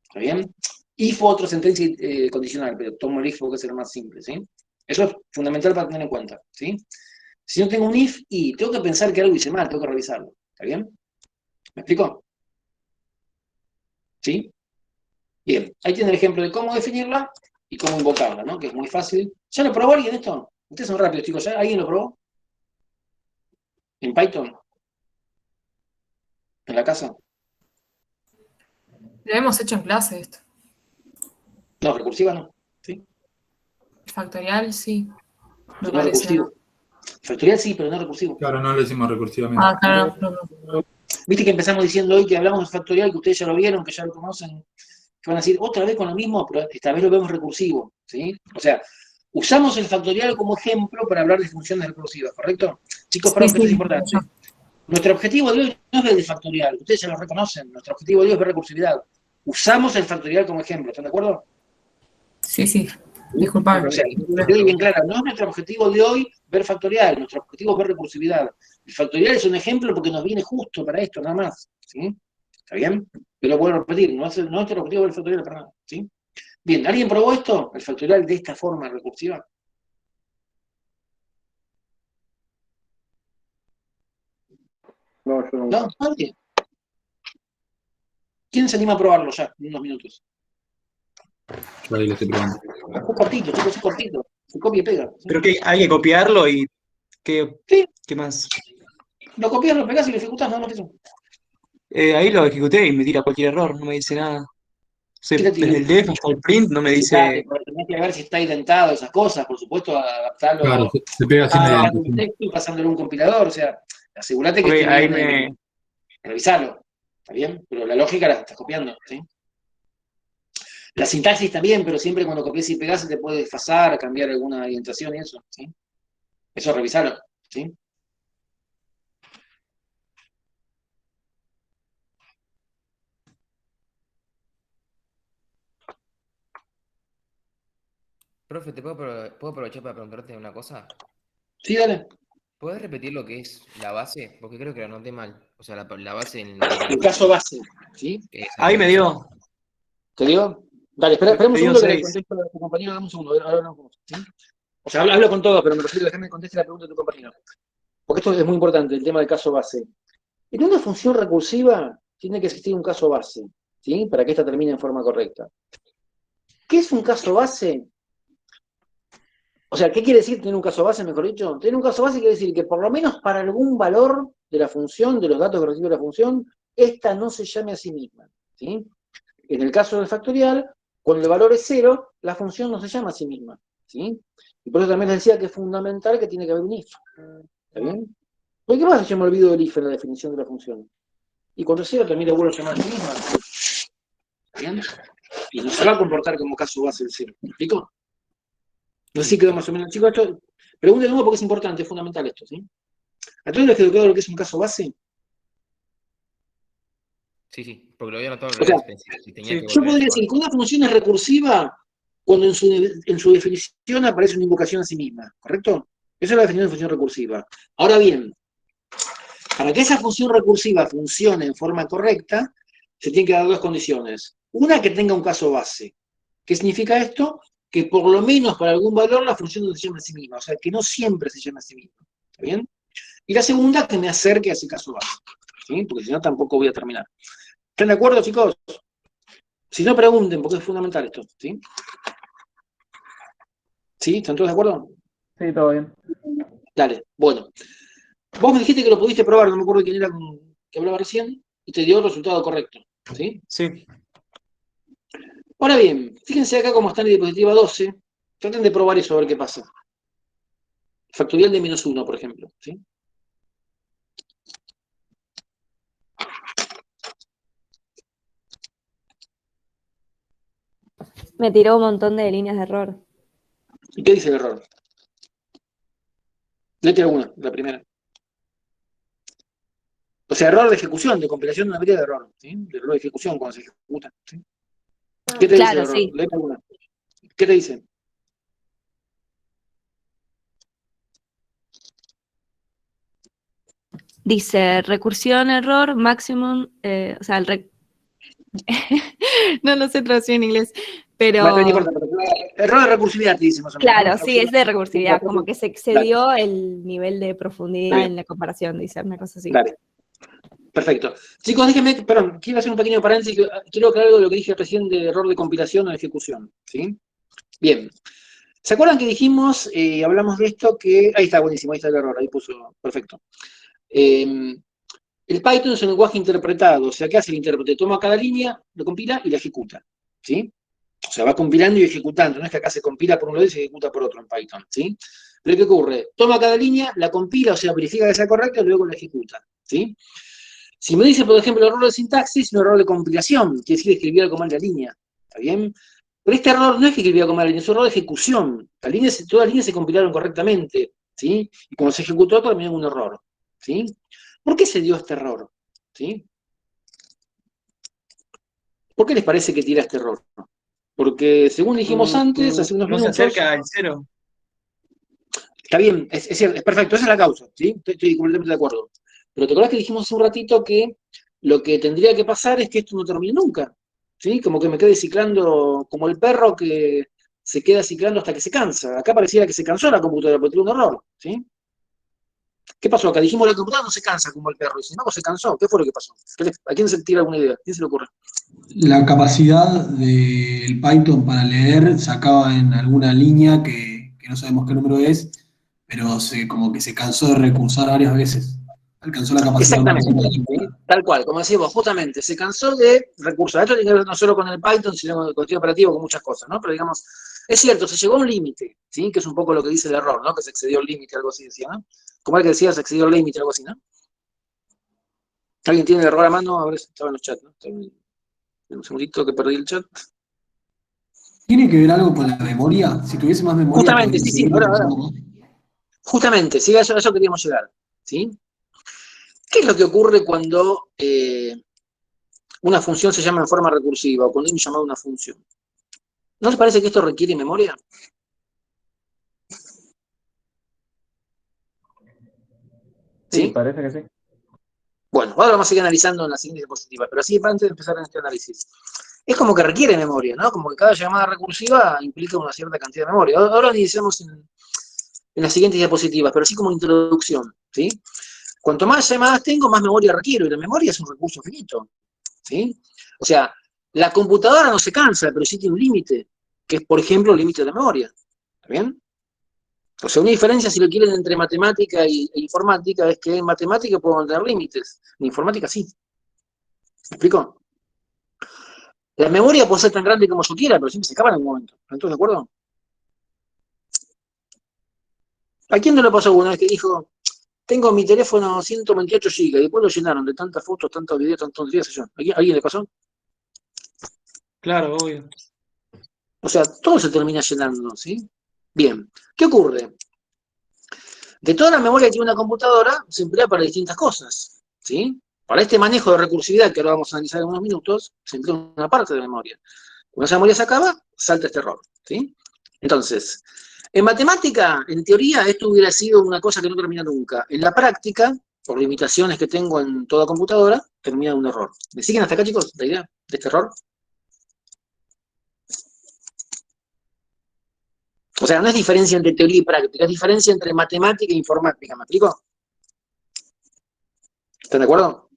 ¿Está bien? If o otra sentencia condicional, pero tomo el if porque es lo más simple. ¿Sí? Eso es fundamental para tener en cuenta. ¿Sí? Si no tengo un if y tengo que pensar que algo hice mal, tengo que revisarlo. ¿Está bien? ¿Me explico? ¿Sí? Bien, ahí tiene el ejemplo de cómo definirla y cómo invocarla, ¿no? Que es muy fácil. ¿Ya lo probó alguien esto? Ustedes son rápidos, chicos. ¿Ya alguien lo probó? ¿En Python? ¿En la casa? Lo hemos hecho en clase esto. No, recursiva no. ¿Sí? Factorial, sí. Me No parece, recursivo. Factorial sí, pero no recursivo. Claro, no lo decimos recursivamente. Ah, claro, no. Viste que empezamos diciendo hoy que hablamos de factorial, que ustedes ya lo vieron, que ya lo conocen, que van a decir otra vez con lo mismo, pero esta vez lo vemos recursivo. ¿Sí? O sea, usamos el factorial como ejemplo para hablar de funciones recursivas, ¿correcto? Chicos, perdón, que esto es importante. Nuestro objetivo de hoy no es ver el factorial, ustedes ya lo reconocen, nuestro objetivo de hoy es ver recursividad. Usamos el factorial como ejemplo, ¿están de acuerdo? Sí, disculpame. O sea, quede bien clara, no es nuestro objetivo de hoy ver factorial, nuestro objetivo es ver recursividad. El factorial es un ejemplo porque nos viene justo para esto, nada más. ¿Sí? ¿Está bien? Pero vuelvo a repetir, no es nuestro objetivo ver el factorial para nada. ¿Sí? Bien, ¿alguien probó esto? El factorial de esta forma recursiva. No, yo no. ¿No? ¿Nadie? ¿Quién se anima a probarlo ya, en unos minutos? Yo ahí lo estoy probando. Es cortito, chicos, es cortito. Se copia y pega. ¿Sí? Creo que hay que copiarlo y ¿qué Sí. más? Lo copias, lo pegás y lo ejecutás, nada más que eso. Ahí lo ejecuté y me tira cualquier error, no me dice nada. ¿Qué te tira? Desde el def hasta el print no me dice. Tenés que ver si está identado, esas cosas, por supuesto, adaptarlo Claro, se pega sin a la un texto y pasándolo a un compilador, o sea, asegúrate que Ok, esté ahí bien, revisalo, ¿está bien? Pero la lógica la estás copiando, ¿sí? La sintaxis también, pero siempre cuando copias y pegás se te puede desfasar, cambiar alguna orientación y eso, ¿sí? Eso revisalo, ¿sí? Profe, ¿puedo aprovechar para preguntarte una cosa? Sí, dale. ¿Puedes repetir lo que es la base? Porque creo que lo anoté mal. O sea, la base en El caso base, ¿sí? Ahí me dio. ¿Te digo? Dale, espera un Me dio segundo que le 6. contesto a tu compañero, dame un segundo, ahora hablamos con vos, ¿sí? O sea, hablo con todos, pero me refiero a déjame que conteste la pregunta de tu compañero. Porque esto es muy importante, el tema del caso base. En una función recursiva tiene que existir un caso base, ¿sí? Para que esta termine en forma correcta. ¿Qué es un caso base? O sea, ¿qué quiere decir tener un caso base, mejor dicho? Tener un caso base quiere decir que por lo menos para algún valor de la función, de los datos que recibe la función, esta no se llame a sí misma, ¿sí? En el caso del factorial, cuando el valor es 0, la función no se llama a sí misma, ¿sí? Y por eso también les decía que es fundamental que tiene que haber un if. ¿Está bien? ¿Por qué pasa si yo me olvido del if en la definición de la función? Y cuando es 0 también le vuelvo a llamar a sí misma. ¿Está bien? Y no se va a comportar como caso base el 0. ¿Me explico? No sé si quedó más o menos. Chicos, esto, pregunten de nuevo porque es importante, es fundamental esto, ¿sí? ¿A todos les quedó claro lo que es un caso base? Sí, porque lo había anotado al O sea, revés. Pensé, si tenía que yo volver a podría decir que una función es recursiva cuando en su definición aparece una invocación a sí misma, ¿correcto? Esa es la definición de función recursiva. Ahora bien, para que esa función recursiva funcione en forma correcta, se tienen que dar dos condiciones. Una, que tenga un caso base. ¿Qué significa esto? Que por lo menos para algún valor la función no se llama a sí misma, o sea, que no siempre se llama a sí misma. ¿Está bien? Y la segunda, que me acerque a ese caso básico, ¿sí? Porque si no tampoco voy a terminar. ¿Están de acuerdo, chicos? Si no, pregunten, porque es fundamental esto, ¿sí? ¿Sí? ¿Están todos de acuerdo? Sí, todo bien. Dale, bueno. Vos me dijiste que lo pudiste probar, no me acuerdo quién era que hablaba recién, y te dio el resultado correcto, ¿sí? Sí. Ahora bien, fíjense acá cómo está en la diapositiva 12, traten de probar eso a ver qué pasa. Factorial de -1, por ejemplo, ¿sí? Me tiró un montón de líneas de error. ¿Y qué dice el error? Letra 1, la primera. O sea, error de ejecución, de compilación no habría de error, ¿sí? De error de ejecución cuando se ejecuta, ¿sí? ¿Qué te dice el Claro, error? sí. Letra 1. ¿Qué te dice? Dice recursión, error, maximum, o sea, no lo sé traducir en inglés, Bueno, no pero importa, pero error de recursividad te dice más o menos, ¿no? claro, sí, es de recursividad, como que se Dale, excedió el nivel de está profundidad bien, en la comparación, dice una cosa así. dale. Perfecto. Chicos, déjenme, perdón, quiero hacer un pequeño paréntesis, quiero aclarar algo de lo que dije recién de error de compilación o de ejecución, ¿sí? Bien. ¿Se acuerdan que dijimos, hablamos de esto, que... Ahí está, buenísimo, ahí está el error, ahí puso, perfecto. El Python es un lenguaje interpretado, o sea, ¿qué hace el intérprete? Toma cada línea, lo compila y la ejecuta, ¿sí? O sea, va compilando y ejecutando, no es que acá se compila por un lado y se ejecuta por otro en Python, ¿sí? Pero ¿qué ocurre? Toma cada línea, la compila, o sea, verifica que sea correcta y luego la ejecuta, ¿sí? Si me dice, por ejemplo, error de sintaxis, un error de compilación, quiere decir escribir algo mal de la línea, ¿está bien? Pero este error no es que escribía algo mal de la línea, es un error de ejecución. Todas las líneas se compilaron correctamente, ¿sí? Y cuando se ejecutó terminó en un error, ¿sí? ¿Por qué se dio este error? ¿Sí? ¿Por qué les parece que tira este error? Porque, según dijimos antes, hace unos No se minutos, acerca al cero. está bien, es cierto, es perfecto, esa es la causa, ¿sí? Estoy completamente de acuerdo. Pero te acordás que dijimos hace un ratito que lo que tendría que pasar es que esto no termine nunca, ¿sí? Como que me quede ciclando, como el perro que se queda ciclando hasta que se cansa. Acá pareciera que se cansó la computadora, porque tiene un error, ¿sí? ¿Qué pasó acá? Dijimos la computadora no se cansa como el perro. Y si no, se cansó. ¿Qué fue lo que pasó? ¿A quién se le tira alguna idea? ¿A quién se le ocurre? La capacidad del Python para leer se acaba en alguna línea que no sabemos qué número es, pero como que se cansó de recursar varias veces. Alcanzó la capacidad de una Exactamente, computadora. ¿sí? Tal cual, como decimos, justamente, se cansó de recursos. Esto tiene que ver no solo con el Python, sino con el código operativo, con muchas cosas, ¿no? Pero digamos, es cierto, se llegó a un límite, ¿sí? Que es un poco lo que dice el error, ¿no? Que se excedió el límite, algo así decía, ¿no? Como el que decía, se excedió el límite, algo así, ¿no? ¿Alguien tiene el error a mano? A ver si estaba en los chats, ¿no? Un segundito que perdí el chat. ¿Tiene que ver algo con la memoria? Si tuviese más memoria, Justamente, podría sí, sí, seguir ahora. recursando más. Justamente, sí, a eso queríamos llegar, ¿sí? ¿Qué es lo que ocurre cuando una función se llama en forma recursiva o cuando hay un llamado a una función? ¿No les parece que esto requiere memoria? Sí, ¿Sí? parece que sí. Bueno, ahora vamos a seguir analizando en las siguientes diapositivas, pero así antes de empezar en este análisis. Es como que requiere memoria, ¿no? Como que cada llamada recursiva implica una cierta cantidad de memoria. Ahora iniciamos en las siguientes diapositivas, pero así como introducción, ¿sí? Cuanto más llamadas tengo, más memoria requiero, y la memoria es un recurso finito, ¿sí? O sea, la computadora no se cansa, pero sí tiene un límite, que es, por ejemplo, el límite de la memoria, ¿está bien? O sea, una diferencia, si lo quieren, entre matemática e informática es que en matemática puedo tener límites, en informática sí. ¿Me explico? La memoria puede ser tan grande como yo quiera, pero siempre se acaba en algún momento. ¿Están todos de acuerdo? ¿A quién no le pasó alguna vez que dijo, tengo mi teléfono 128 GB y después lo llenaron de tantas fotos, tantos videos, tantos días? ¿Alguien le pasó? Claro, obvio. O sea, todo se termina llenando, ¿sí? Bien. ¿Qué ocurre? De toda la memoria que tiene una computadora, se emplea para distintas cosas, ¿sí? Para este manejo de recursividad, que ahora vamos a analizar en unos minutos, se emplea una parte de memoria. Cuando esa memoria se acaba, salta este error, ¿sí? Entonces, en matemática, en teoría, esto hubiera sido una cosa que no termina nunca. En la práctica, por limitaciones que tengo en toda computadora, termina en un error. ¿Me siguen hasta acá, chicos, la idea de este error? O sea, no es diferencia entre teoría y práctica, es diferencia entre matemática e informática, ¿me explico? ¿Están de acuerdo?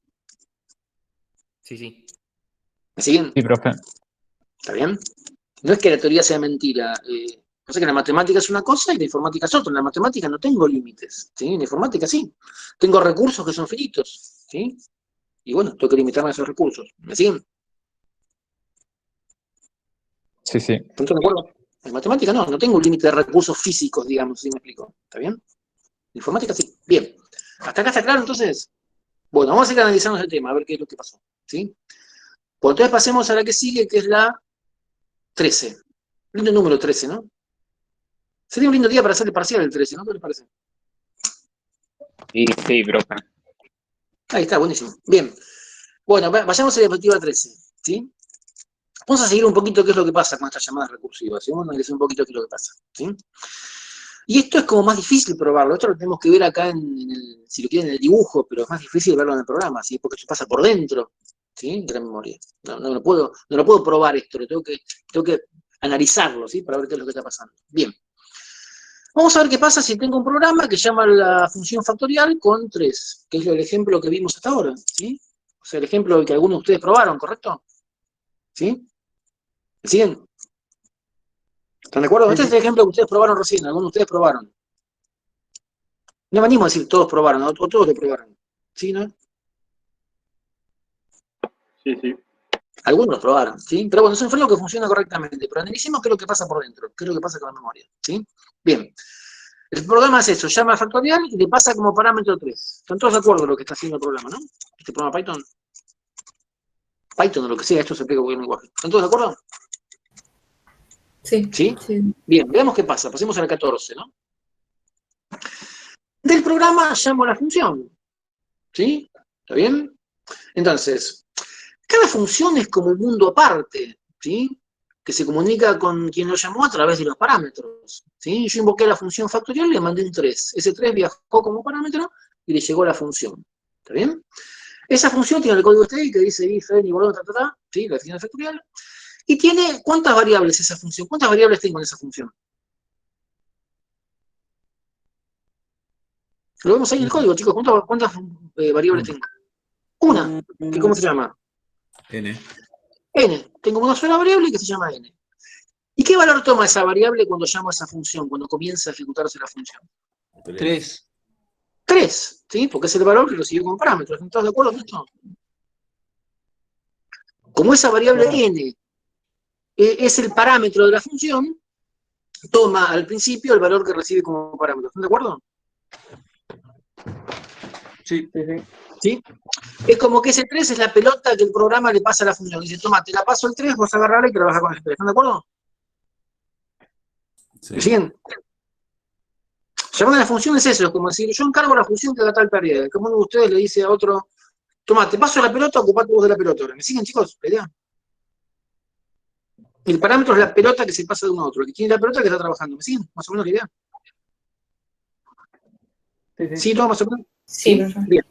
Sí, sí. ¿Me siguen? Sí, profe. ¿Está bien? No es que la teoría sea mentira. Pasa que la matemática es una cosa y la informática es otra. En la matemática no tengo límites, ¿sí? En la informática sí. Tengo recursos que son finitos, ¿sí? Y bueno, tengo que limitarme a esos recursos. ¿Me siguen? Sí, sí. ¿Están todos de acuerdo? En matemática no tengo un límite de recursos físicos, digamos, ¿sí me explico? ¿Está bien? En informática sí. Bien. ¿Hasta acá está claro entonces? Bueno, vamos a seguir analizando ese tema, a ver qué es lo que pasó, ¿sí? Pues entonces pasemos a la que sigue, que es la 13. Lindo número 13, ¿no? Sería un lindo día para hacer el parcial el 13, ¿no? ¿Qué les parece? Sí, sí, profe. Ahí está, buenísimo. Bien. Bueno, vayamos a la diapositiva 13, ¿sí? Vamos a seguir un poquito qué es lo que pasa con estas llamadas recursivas, ¿sí? Vamos a analizar un poquito qué es lo que pasa, ¿sí? Y esto es como más difícil probarlo, esto lo tenemos que ver acá si lo quieren, en el dibujo, pero es más difícil verlo en el programa, ¿sí? Porque esto pasa por dentro, ¿sí? De la memoria. No lo puedo probar esto, tengo que analizarlo, ¿sí? Para ver qué es lo que está pasando. Bien. Vamos a ver qué pasa si tengo un programa que llama la función factorial con 3, que es el ejemplo que vimos hasta ahora, ¿sí? O sea, el ejemplo que algunos de ustedes probaron, ¿correcto? ¿Sí? ¿Me siguen? ¿Están de acuerdo? Sí, Este es sí. el ejemplo que ustedes probaron recién, algunos de ustedes probaron. No me animo a decir todos probaron, o todos lo probaron. ¿Sí, no? Sí, sí. Algunos lo probaron, ¿sí? Pero bueno, eso fue lo que funciona correctamente. Pero analicemos qué es lo que pasa por dentro, qué es lo que pasa con la memoria, ¿sí? Bien. El programa es eso, llama a factorial y le pasa como parámetro 3. ¿Están todos de acuerdo con lo que está haciendo el programa, no? Este programa Python. Python o lo que sea, esto se explica con el lenguaje. ¿Están todos de acuerdo? Sí, ¿Sí? sí. Bien, veamos qué pasa. Pasemos a la 14, ¿no? Del programa llamo a la función. ¿Sí? ¿Está bien? Entonces, cada función es como un mundo aparte, ¿sí? Que se comunica con quien lo llamó a través de los parámetros, ¿sí? Yo invoqué la función factorial y le mandé un 3. Ese 3 viajó como parámetro y le llegó la función. ¿Está bien? Esa función tiene el código string que dice if, n, igual a, ¿sí? La definición factorial. Y tiene, ¿cuántas variables esa función? ¿Cuántas variables tengo en esa función? Lo vemos ahí en el código, chicos. ¿Cuántas variables tengo? Una. ¿Que cómo se llama? N. N. Tengo una sola variable que se llama n. ¿Y qué valor toma esa variable cuando llamo a esa función, cuando comienza a ejecutarse la función? 3. 3, ¿sí? Porque es el valor que recibió como parámetro. ¿Estás de acuerdo con esto? Como esa variable n es el parámetro de la función, toma al principio el valor que recibe como parámetro. ¿Están de acuerdo? Sí. Sí, sí. ¿Sí? Es como que ese 3 es la pelota que el programa le pasa a la función. Dice, toma, te la paso el 3, vos agarrarla y trabajar con el 3. ¿Están de acuerdo? Sí. ¿Me siguen? Llamar a la función es eso, es como decir, yo encargo la función que haga tal pérdida. Como uno de ustedes le dice a otro, toma, te paso la pelota, ocupate vos de la pelota. ¿Me siguen, chicos? La idea. El parámetro es la pelota que se pasa de uno a otro. El que tiene la pelota que está trabajando. ¿Me siguen? Más o menos la idea. Sí, sí. ¿Sí? ¿Todo más o menos? Sí, profe. Bien.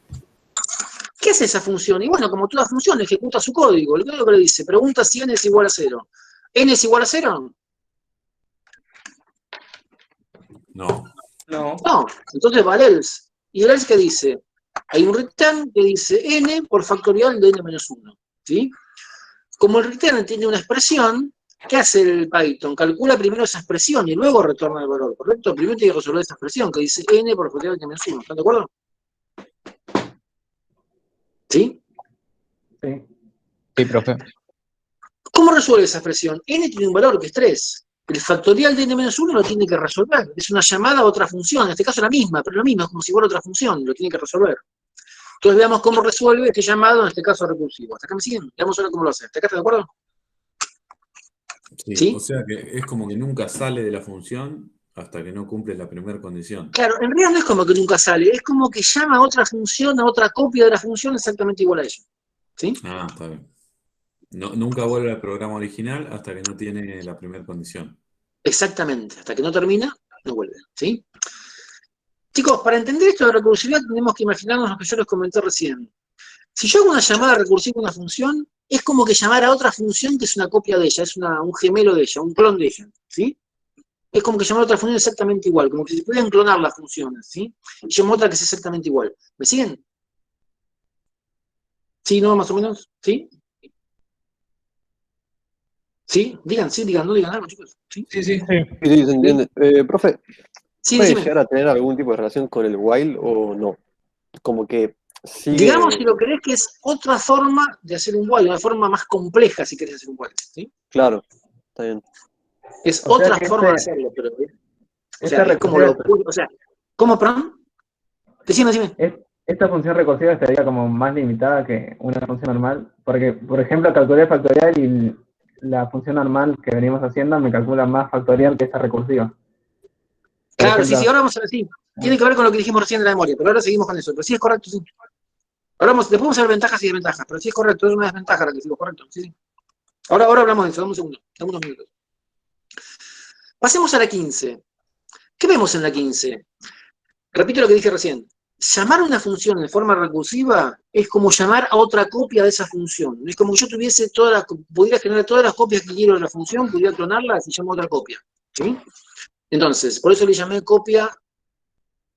¿Qué hace esa función? Y bueno, como toda función, ejecuta su código. El código que le dice, pregunta si n es igual a 0. ¿N es igual a 0? No. No. No. Entonces va el else. ¿Y el else qué dice? Hay un return que dice n por factorial de n-1. ¿Sí? Como el return tiene una expresión, ¿qué hace el Python? Calcula primero esa expresión y luego retorna el valor, ¿correcto? Primero tiene que resolver esa expresión que dice n por factorial de n-1. ¿Están de acuerdo? ¿Sí? Sí. Sí, profe. ¿Cómo resuelve esa expresión? N tiene un valor que es 3. El factorial de n-1 lo tiene que resolver. Es una llamada a otra función. En este caso la misma, pero la misma, es como si fuera otra función. Lo tiene que resolver. Entonces veamos cómo resuelve este llamado, en este caso recursivo. ¿Hasta acá me siguen? Veamos ahora cómo lo hace. ¿Hasta acá está de acuerdo? Sí. ¿Sí? O sea que es como que nunca sale de la función hasta que no cumple la primera condición. Claro, en realidad no es como que nunca sale. Es como que llama a otra función, a otra copia de la función exactamente igual a ella. ¿Sí? Ah, está bien. No, nunca vuelve al programa original hasta que no tiene la primera condición. Exactamente. Hasta que no termina, no vuelve. ¿Sí? Chicos, para entender esto de recursividad tenemos que imaginarnos lo que yo les comenté recién. Si yo hago una llamada recursiva a una función, es como que llamar a otra función que es una copia de ella, es un gemelo de ella, un clon de ella, ¿sí? es como que llamar a otra función exactamente igual, como que se pudieran clonar las funciones, ¿sí? Y llamar otra que es exactamente igual. ¿Me siguen? ¿Sí, no, más o menos? ¿Sí? ¿Sí? Digan, no digan algo, chicos. ¿Sí? Sí, sí. Sí, se entiende. Profe, Sí, ¿puede decime. llegar a tener algún tipo de relación con el while o no? Como que Digamos, sigue. si lo querés, que es otra forma de hacer un while, una forma más compleja si querés hacer un while, ¿sí? Claro, está bien. Es O sea otra que forma de hacerlo, pero... O sea, esta es como recursiva, lo... O sea, ¿cómo, perdón? Decime. esta función recursiva estaría como más limitada que una función normal, porque, por ejemplo, calculé factorial y la función normal que venimos haciendo me calcula más factorial que esa recursiva. Por Claro, sí, ejemplo, ahora vamos a ver, sí. Tiene que ver con lo que dijimos recién de la memoria, pero ahora seguimos con eso. Pero sí es correcto, sí. Ahora después vamos a ver ventajas y desventajas, pero sí es correcto, es una desventaja la que digo, correcto, sí. Ahora hablamos de eso, dame un segundo, dame unos minutos. Pasemos a la 15. ¿Qué vemos en la 15? Repito lo que dije recién. Llamar a una función de forma recursiva es como llamar a otra copia de esa función. Es como que yo tuviese pudiera generar todas las copias que quiero de la función, pudiera clonarlas y llamo a otra copia. ¿Sí? Entonces, por eso le llamé copia.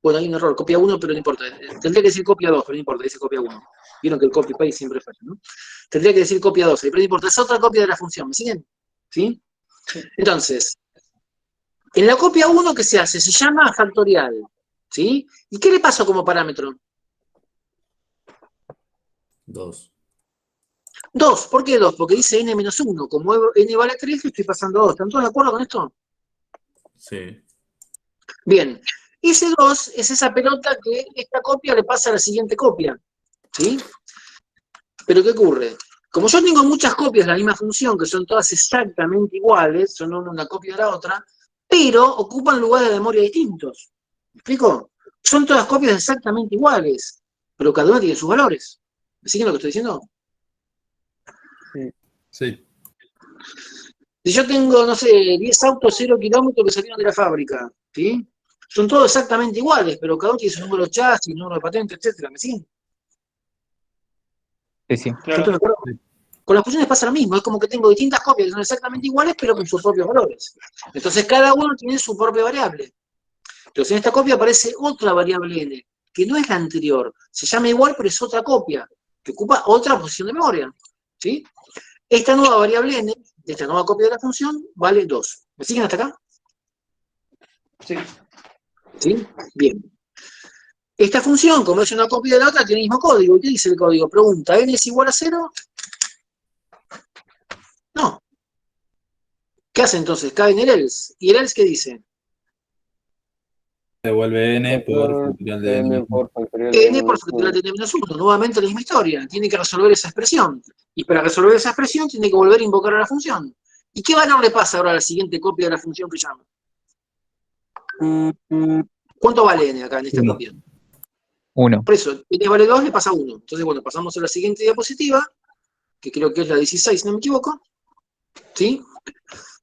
Bueno, hay un error, copia 1, pero no importa. Tendría que decir copia 2, pero no importa, dice copia 1. Vieron que el copy-paste siempre falla, ¿no? Tendría que decir copia 2, pero no importa, es otra copia de la función, ¿me siguen? ¿Sí? Entonces, en la copia 1, ¿qué se hace? Se llama factorial, ¿sí? ¿Y qué le pasó como parámetro? 2. 2, ¿por qué 2? Porque dice n-1, como n vale 3, le estoy pasando 2. ¿Están todos de acuerdo con esto? Sí. Bien, ese 2 es esa pelota que esta copia le pasa a la siguiente copia, ¿sí? Pero ¿qué ocurre? Como yo tengo muchas copias de la misma función, que son todas exactamente iguales, son una copia de la otra, pero ocupan lugares de memoria distintos. ¿Me explico? Son todas copias exactamente iguales, pero cada una tiene sus valores. ¿Me siguen lo que estoy diciendo? Sí. Si yo tengo, no sé, 10 autos 0 kilómetros que salieron de la fábrica, ¿sí? Son todos exactamente iguales, pero cada uno tiene su número de chasis, número de patente, etcétera. ¿Me siguen? Sí. ¿Están todos de acuerdo? Con las funciones pasa lo mismo, es como que tengo distintas copias que son exactamente iguales, pero con sus propios valores. Entonces cada uno tiene su propia variable. Entonces en esta copia aparece otra variable n, que no es la anterior. Se llama igual, pero es otra copia, que ocupa otra posición de memoria. ¿Sí? Esta nueva variable n, de esta nueva copia de la función, vale 2. ¿Me siguen hasta acá? Sí. ¿Sí? Bien. Esta función, como es una copia de la otra, tiene el mismo código. ¿Qué dice el código? Pregunta, ¿n es igual a 0? No. ¿Qué hace entonces? Cae en el else. ¿Y el else qué dice? Devuelve n por factorial de N n. por factorial N por de factorial de n-1. Nuevamente la misma historia. Tiene que resolver esa expresión. Y para resolver esa expresión tiene que volver a invocar a la función. ¿Y qué valor le pasa ahora a la siguiente copia de la función que llama? ¿Cuánto vale n acá en esta 1. copia? 1. Por eso, n vale 2, le pasa 1. Entonces, bueno, pasamos a la siguiente diapositiva, que creo que es la 16, si no me equivoco. ¿Sí?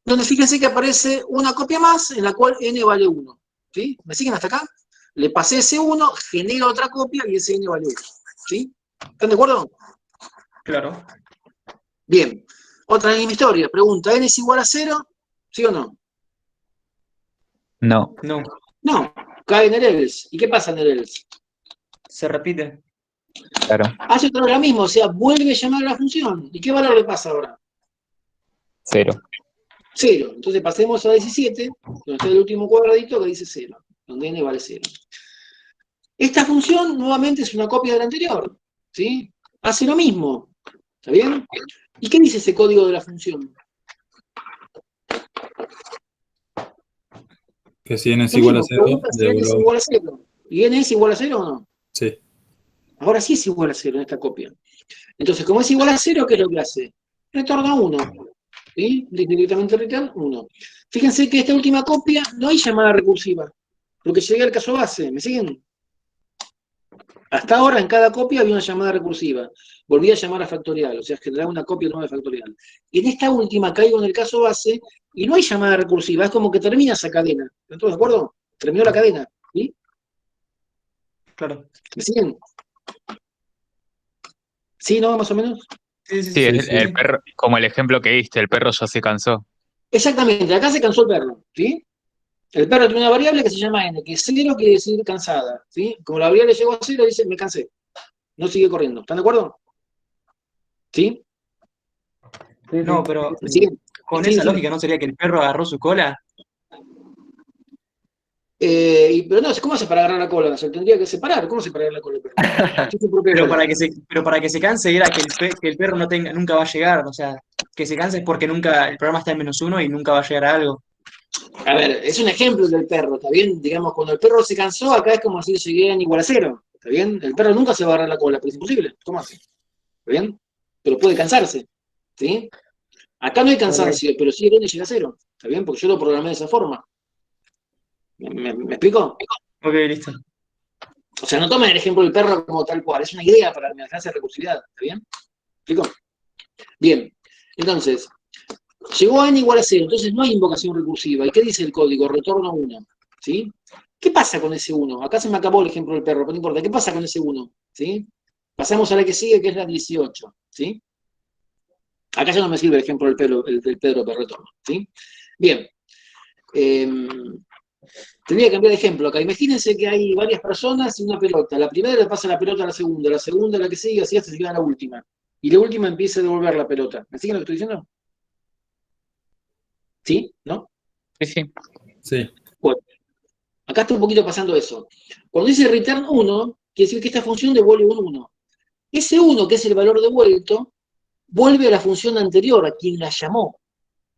Donde fíjense que aparece una copia más en la cual n vale 1. ¿Sí? ¿Me siguen hasta acá? Le pasé ese 1, genero otra copia y ese n vale 1. ¿Sí? ¿Están de acuerdo? Claro. Bien. Otra misma historia. Pregunta, ¿n es igual a 0? ¿Sí o no? No. No. No. Cae en el else. ¿Y qué pasa en el else? Se repite. Claro. Hace otra vez lo mismo, o sea, vuelve a llamar a la función. ¿Y qué valor le pasa ahora? 0. 0. Entonces pasemos a 17, donde está el último cuadradito que dice 0, donde n vale 0. Esta función nuevamente es una copia de la anterior, ¿sí? Hace lo mismo, ¿está bien? ¿Y qué dice ese código de la función? Que si n es Lo igual a mismo, 0, pregunta si n es igual a 0. ¿Y n es igual a 0 o no? Sí. Ahora sí es igual a 0 en esta copia. Entonces, como es igual a 0, ¿qué es lo que hace? Retorna 1. ¿Sí? Directamente return 1. Fíjense que esta última copia no hay llamada recursiva, porque llegué al caso base. ¿Me siguen? Hasta ahora en cada copia había una llamada recursiva. Volví a llamar a factorial, o sea, generaba una copia nueva de factorial. En esta última caigo en el caso base y no hay llamada recursiva, es como que termina esa cadena. ¿Están todos de acuerdo? Terminó la cadena. ¿Sí? Claro. ¿Me siguen? ¿Sí, no? Más o menos. Sí, Sí, el perro, como el ejemplo que diste, el perro ya se cansó. Exactamente, acá se cansó el perro, ¿sí? El perro tiene una variable que se llama n, que 0 quiere decir cansada, ¿sí? Como la variable llegó a 0, dice, me cansé. No sigue corriendo. ¿Están de acuerdo? ¿Sí? Sí, No, sí. pero ¿Me siguen? con Sí, esa sí. lógica, ¿no sería que el perro agarró su cola? Pero no, ¿cómo hace para agarrar la cola? Se tendría que separar. ¿Cómo se para agarrar la cola del perro? Tiene su propia Pero cola. para que se canse era que el perro no tenga, nunca va a llegar. O sea, que se canse es porque nunca, el programa está en -1 y nunca va a llegar a algo. A ver, es un ejemplo del perro, ¿está bien? Digamos, cuando el perro se cansó, acá es como si llegué en igual a 0, ¿está bien? El perro nunca se va a agarrar la cola, pero es imposible. ¿Cómo hace? ¿Está bien? Pero puede cansarse, ¿sí? Acá no hay cansancio, pero sí el n llega a 0, ¿está bien? Porque yo lo programé de esa forma. ¿Me explico? Ok, listo. O sea, no tomen el ejemplo del perro como tal cual, es una idea para la clase de recursividad, ¿está bien? ¿Me explico? Bien, entonces, llegó a n igual a 0, entonces no hay invocación recursiva. ¿Y qué dice el código? Retorno 1, ¿sí? ¿Qué pasa con ese 1? Acá se me acabó el ejemplo del perro, pero no importa. ¿Qué pasa con ese 1? ¿Sí? Pasamos a la que sigue, que es la 18, ¿sí? Acá ya no me sirve el ejemplo del Pedro para retorno, ¿sí? Bien. Tendría que cambiar de ejemplo acá. Imagínense que hay varias personas y una pelota. La primera le pasa la pelota a la segunda a la que sigue, así hasta llegar a la última. Y la última empieza a devolver la pelota. ¿Me siguen lo que estoy diciendo? ¿Sí? ¿No? Sí, sí. Sí. Bueno, acá está un poquito pasando eso. Cuando dice return 1, quiere decir que esta función devuelve un 1. Ese 1, que es el valor devuelto, vuelve a la función anterior, a quien la llamó.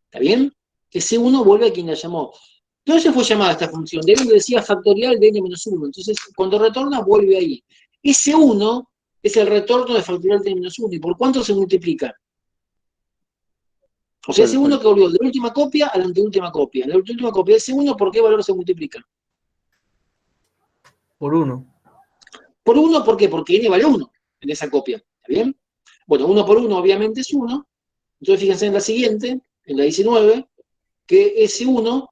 ¿Está bien? Ese 1 vuelve a quien la llamó. Entonces fue llamada esta función. De ahí decía factorial de n-1. Entonces, cuando retorna, vuelve ahí. Ese 1 es el retorno de factorial de n-1. ¿Y por cuánto se multiplica? O sea, ese 1 que volvió de la última copia a la anteúltima copia. La última copia, ese 1, ¿por qué valor se multiplica? Por 1. Por 1, ¿por qué? Porque n vale 1 en esa copia. ¿Está bien? Bueno, 1 por 1 obviamente es 1. Entonces fíjense en la siguiente, en la 19, que ese 1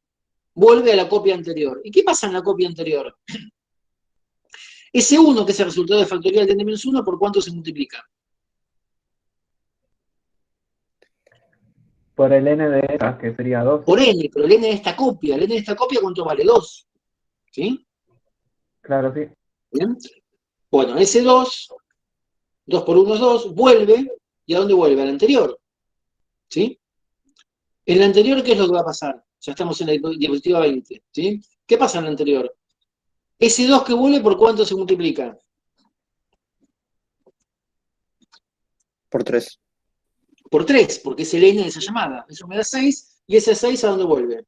vuelve a la copia anterior. ¿Y qué pasa en la copia anterior? Ese 1, que es el resultado de factorial de n-1, ¿por cuánto se multiplica? Por el n de esta, que sería 2. Por n, pero el n de esta copia. El n de esta copia, ¿cuánto vale? 2. ¿Sí? Claro, sí. ¿Bien? Bueno, ese 2, 2 por 1 es 2, vuelve. ¿Y a dónde vuelve? Al anterior. ¿Sí? En la anterior, ¿qué es lo que va a pasar? Ya estamos en la diapositiva 20. ¿Sí? ¿Qué pasa en la anterior? Ese 2 que vuelve, ¿por cuánto se multiplica? Por 3. Por 3, porque es el n de esa llamada. Eso me da 6, y ese 6 ¿a dónde vuelve?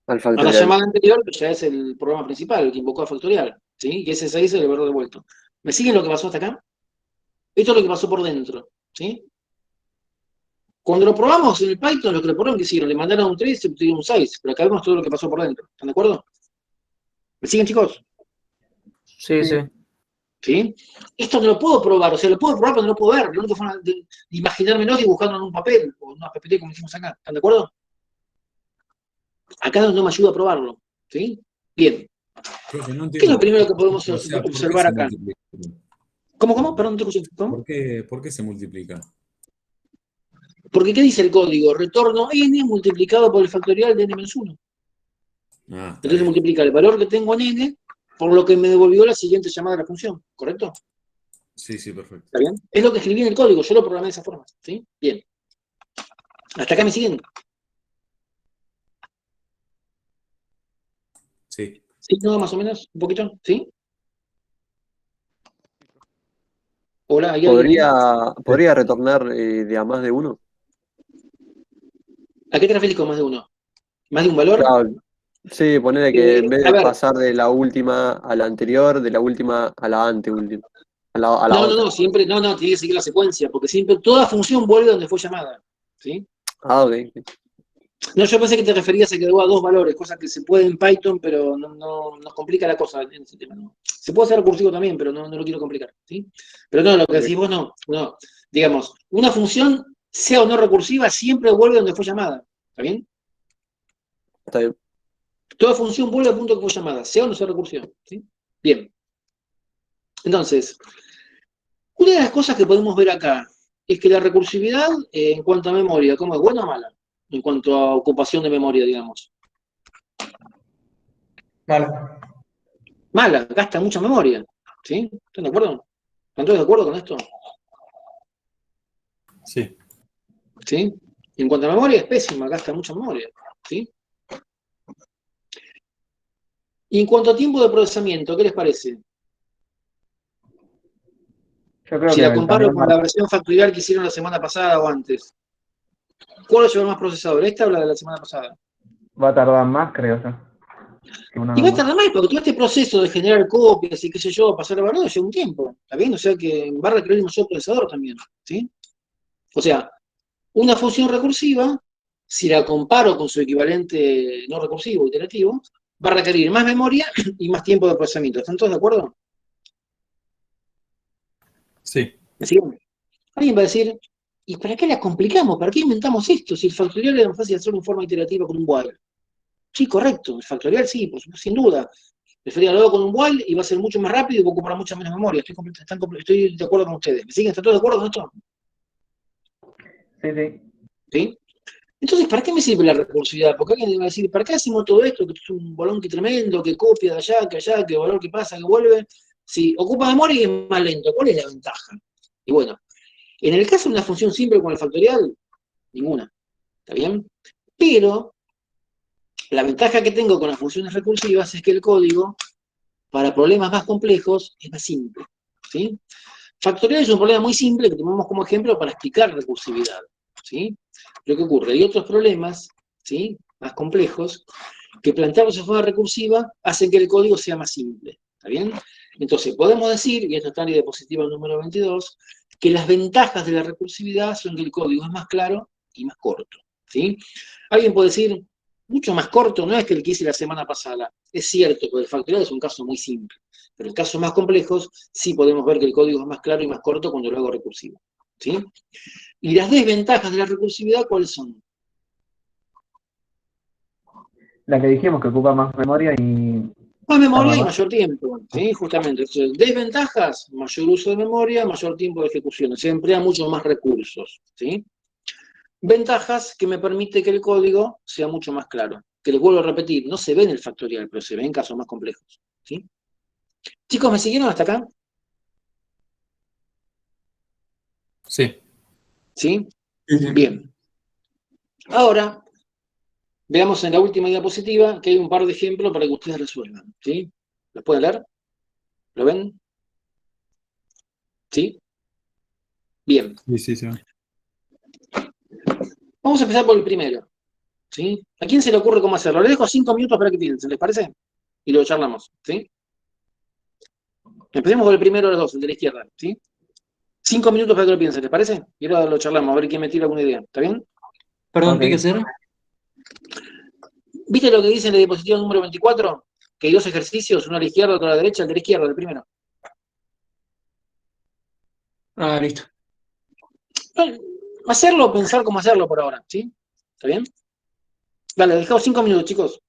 Al A la factorial. llamada anterior, que ya es el programa principal, el que invocó a factorial. ¿Sí? Y ese 6 es el valor devuelto. ¿Me siguen lo que pasó hasta acá? Esto es lo que pasó por dentro. ¿Sí? Cuando lo probamos en el Python, lo que le probaron que hicieron, le mandaron un 3 y se obtuvieron un 6. Pero acá vemos todo lo que pasó por dentro. ¿Están de acuerdo? ¿Me siguen, chicos? Sí, sí. ¿Sí? Esto no lo puedo probar, o sea, lo puedo probar, pero no lo puedo ver. La única forma de imaginármelo es dibujando en un papel, o en una PPT como hicimos acá. ¿Están de acuerdo? Acá no me ayuda a probarlo. ¿Sí? Bien. Profe, no ¿Qué es lo entiendo. primero que podemos O sea, ¿por qué observar se acá? multiplica? ¿Cómo? Perdón, no te escuché. ¿Cómo? ¿Por qué se multiplica? Porque ¿qué dice el código? Retorno n multiplicado por el factorial de n-1. Ah, está Entonces bien. multiplica el valor que tengo en n por lo que me devolvió la siguiente llamada de la función. ¿Correcto? Sí, sí, perfecto. ¿Está bien? Es lo que escribí en el código, yo lo programé de esa forma. ¿Sí? Bien. ¿Hasta acá me siguen? Sí. ¿Sí? ¿No? Más o menos, un poquito. ¿Sí? Hola, ¿hay alguien ahí? ¿Podría retornar de a más de uno? ¿A qué te refieres con más de uno? ¿Más de un valor? Claro, sí, ponele que en vez A de ver, pasar de la última a la anterior, de la última a la anteúltima, a la otra. no, siempre, no, tiene que seguir la secuencia, porque siempre toda función vuelve donde fue llamada. ¿Sí? Ah, ok. No, yo pensé que te referías a que debo a dos valores, cosa que se puede en Python, pero no nos complica la cosa en ese tema. ¿No? Se puede hacer recursivo también, pero no lo quiero complicar. ¿Sí? Pero no, lo que Ok, decís vos no. Digamos, una función, sea o no recursiva, siempre vuelve donde fue llamada. ¿Está bien? está bien. Toda función vuelve al punto que fue llamada, sea o no sea recursiva. ¿Sí? Bien. Entonces, una de las cosas que podemos ver acá es que la recursividad, en cuanto a memoria, ¿cómo es? ¿Buena o mala? En cuanto a ocupación de memoria, digamos. Vale. Mala, gasta mucha memoria. ¿Sí? ¿Están de acuerdo? ¿Están todos de acuerdo con esto? Sí. ¿Sí? Y en cuanto a memoria, es pésima, gasta mucha memoria. ¿Sí? Y en cuanto a tiempo de procesamiento, ¿qué les parece? Yo creo Si la que comparo también con la versión factorial que hicieron la semana pasada o antes, ¿cuál va a llevar más procesador? ¿Esta o la de la semana pasada? va a tardar más, creo yo, que una Y va a normal. tardar más, porque todo este proceso de generar copias y qué sé yo, pasar a valor, lleva un tiempo. ¿Está bien? O sea que va a requerir un solo procesador también. ¿Sí? O sea, una función recursiva, si la comparo con su equivalente no recursivo, iterativo, va a requerir más memoria y más tiempo de procesamiento. ¿Están todos de acuerdo? Sí. ¿Me siguen? Alguien va a decir, ¿y para qué la complicamos? ¿Para qué inventamos esto? Si el factorial era fácil hacerlo en forma iterativa con un while. Sí, correcto. El factorial sí, por supuesto, sin duda. El factorial lo hago con un while y va a ser mucho más rápido y va a ocupar mucha menos memoria. Estoy de acuerdo con ustedes. ¿Me siguen? ¿Están todos de acuerdo con esto? Sí, sí. ¿Sí? Entonces, ¿para qué me sirve la recursividad? Porque alguien va a decir, ¿para qué hacemos todo esto? Que es un balón que tremendo, que copia de allá, que valor que pasa, que vuelve. Si ocupa memoria y es más lento, ¿cuál es la ventaja? Y bueno, en el caso de una función simple con el factorial, ninguna. ¿Está bien? Pero la ventaja que tengo con las funciones recursivas es que el código, para problemas más complejos, es más simple. ¿Sí? Factorial es un problema muy simple que tomamos como ejemplo para explicar recursividad. ¿Sí? Lo que ocurre, hay otros problemas, ¿sí?, más complejos, que plantearlos de forma recursiva hacen que el código sea más simple. ¿Está bien? Entonces, podemos decir, y esto está en la diapositiva número 22, que las ventajas de la recursividad son que el código es más claro y más corto. ¿Sí? Alguien puede decir, mucho más corto no es que el que hice la semana pasada. Es cierto, porque el factorial es un caso muy simple. Pero en casos más complejos, sí podemos ver que el código es más claro y más corto cuando lo hago recursivo. ¿Sí? Y las desventajas de la recursividad, ¿cuáles son? La que dijimos que ocupa más memoria y Más memoria tarda y más. mayor tiempo, ¿sí? Justamente. Entonces, desventajas, mayor uso de memoria, mayor tiempo de ejecución. Se emplean muchos más recursos, ¿sí? Ventajas que me permite que el código sea mucho más claro. Que les vuelvo a repetir, no se ve en el factorial, pero se ve en casos más complejos, ¿sí? Chicos, ¿me siguieron hasta acá? Sí. ¿Sí? Sí, sí. Bien. Ahora, veamos en la última diapositiva que hay un par de ejemplos para que ustedes resuelvan, ¿sí? ¿Los pueden leer? ¿Lo ven? ¿Sí? Bien. Sí, sí, sí. Vamos a empezar por el primero, ¿sí? ¿A quién se le ocurre cómo hacerlo? Les dejo 5 minutos para que piensen, ¿les parece? Y lo charlamos, ¿sí? Empecemos por el primero de los dos, el de la izquierda, ¿sí? 5 minutos para que lo piensen, ¿les parece? Y ahora lo charlamos, a ver quién me tira alguna idea, ¿está bien? Perdón, Ok. ¿qué hay que hacer? ¿Viste lo que dice en la diapositiva número 24? Que hay dos ejercicios, uno a la izquierda, otro a la derecha, el de la izquierda, el primero. Ah, listo. Bueno, hacerlo o pensar cómo hacerlo por ahora, ¿sí? ¿Está bien? Dale, dejamos 5 minutos, chicos.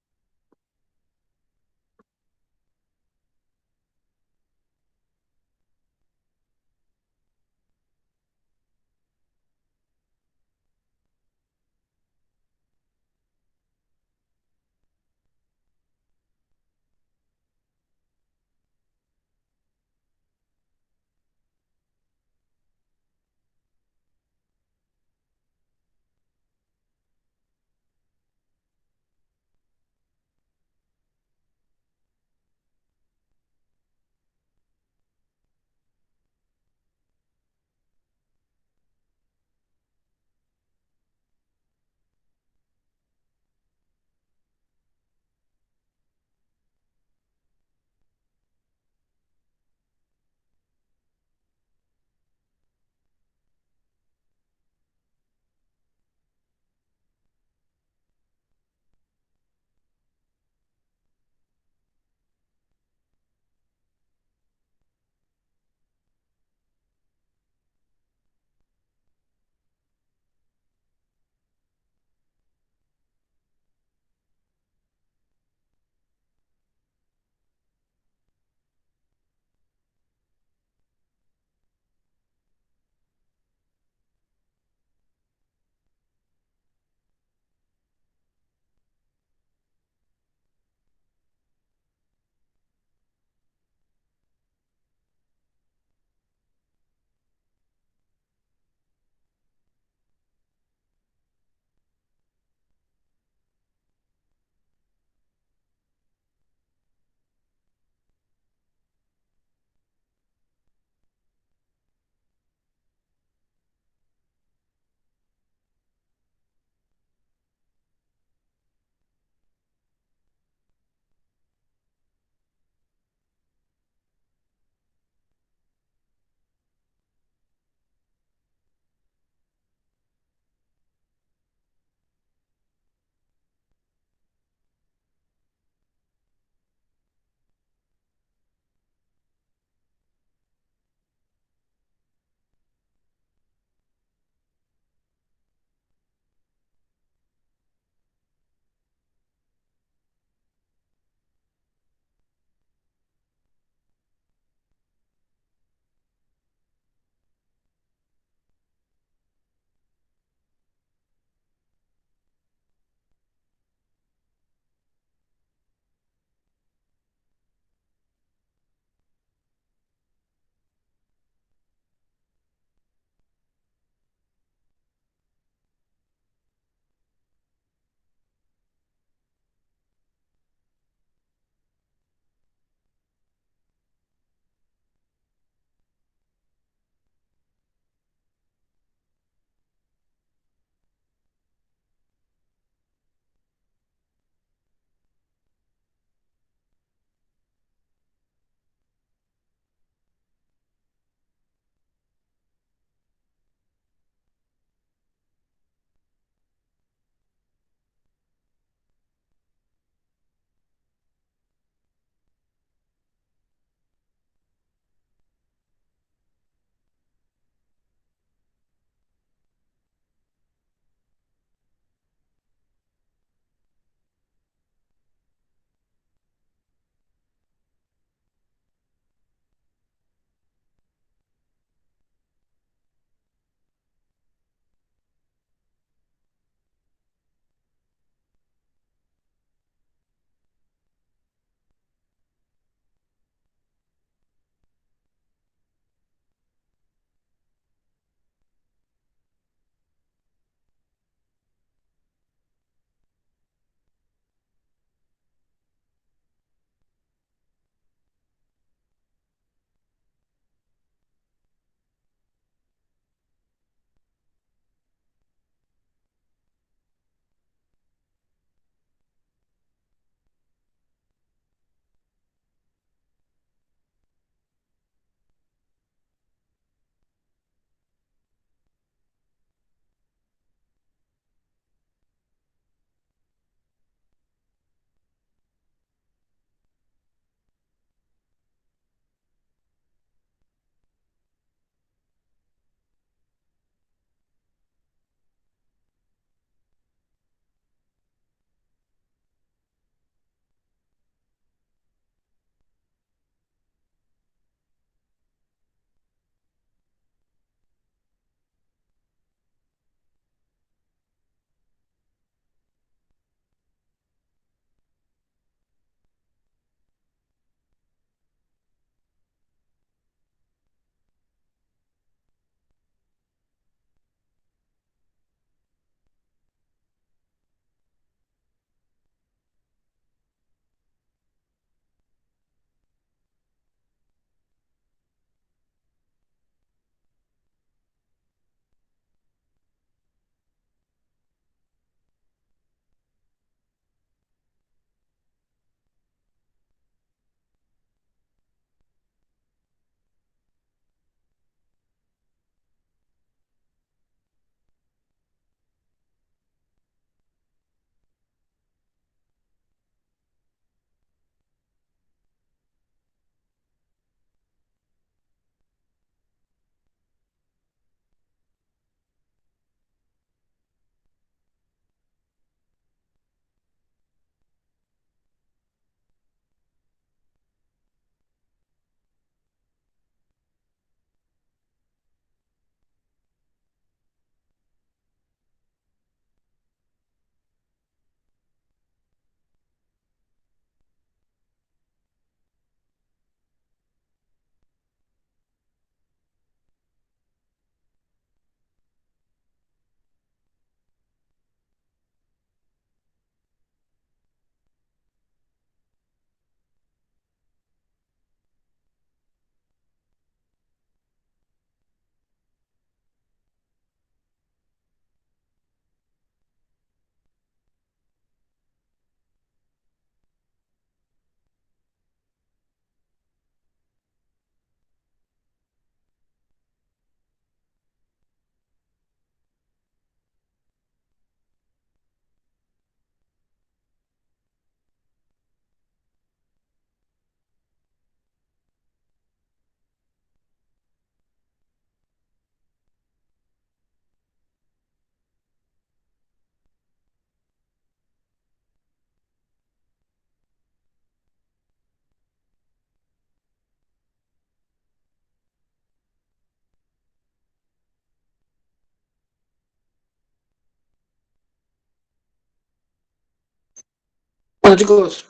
Bueno, chicos,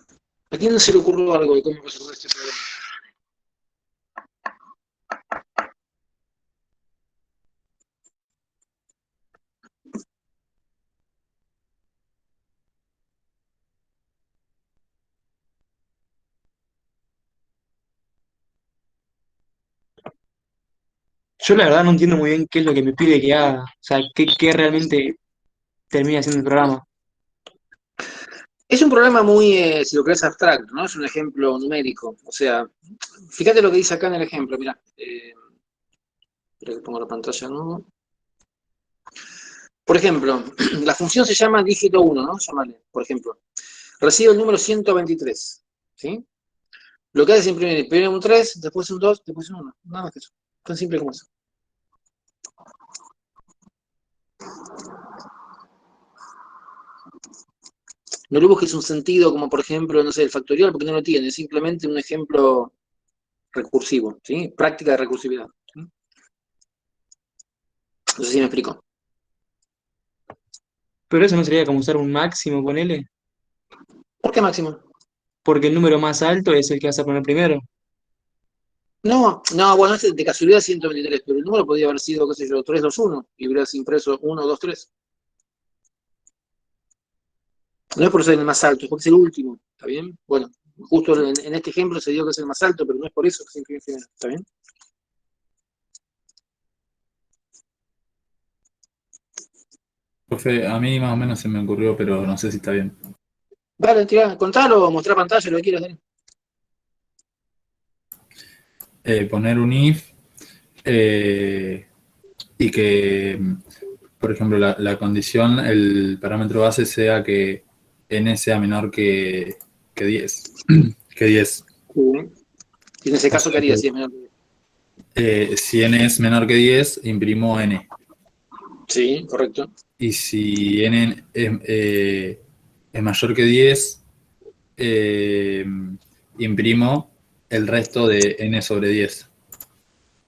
¿a quién se le ocurrió algo de cómo resolver este problema? Yo la verdad no entiendo muy bien qué es lo que me pide que haga. O sea, qué realmente termina siendo el programa. Es un problema muy, si lo crees, abstracto, ¿no? Es un ejemplo numérico. O sea, fíjate lo que dice acá en el ejemplo, mira. Espera que pongo la pantalla, ¿no? Por ejemplo, la función se llama dígito 1, ¿no? Llámale, por ejemplo. Recibe el número 123, ¿sí? Lo que hace es imprimir primero un 3, después un 2, después un 1. Nada más que eso. Tan simple como eso. No le busques un sentido como, por ejemplo, no sé, el factorial, porque no lo tiene. Es simplemente un ejemplo recursivo, ¿sí? Práctica de recursividad. ¿Sí? No sé si me explico. Pero eso no sería como usar un máximo, ponele. ¿Por qué máximo? Porque el número más alto es el que vas a poner primero. No, no, bueno, es de casualidad 123, pero el número podría haber sido, qué sé yo, 321 y hubieras impreso 1, 2, 3. No es por ser el más alto, es porque es el último, ¿está bien? Bueno, justo en este ejemplo se dio que es el más alto, pero no es por eso que se imprime primero, ¿está bien? Profe, a mí más o menos se me ocurrió, pero no sé si está bien. Vale, tirá, contalo, mostrá pantalla, lo que quieras, dale. Poner un if y que, por ejemplo, la condición, el parámetro base sea que n sea menor que 10. Que 10. Sí. Y en ese O caso, ¿qué sea haría si es menor? si n es menor que 10, imprimo n. Sí, correcto. Y si n es mayor que 10, eh, imprimo el resto de n sobre 10.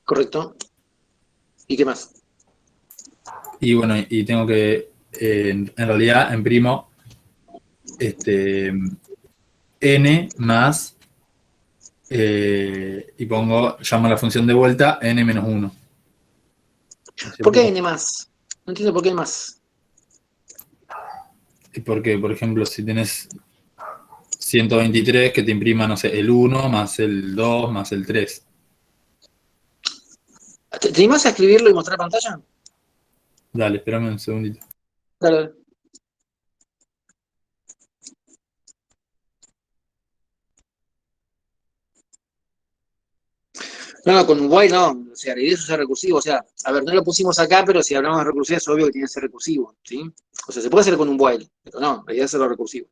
Correcto. ¿Y qué más? Y bueno, y tengo que, en realidad, imprimo n más, y llamo a la función de vuelta n menos 1. ¿No se ¿Por qué explica? N más? No entiendo por qué N más. Porque, por ejemplo, si tenés 123, que te imprima, no sé, el 1 más el 2 más el 3. ¿Te animás a escribirlo y mostrar pantalla? Dale, espérame un segundito. Dale, dale. No, no, con while no, o sea, la idea es usar recursivo, o sea, a ver, no lo pusimos acá, pero si hablamos de recursividad es obvio que tiene que ser recursivo, ¿sí? O sea, se puede hacer con un while, pero no, la idea es hacerlo recursivo.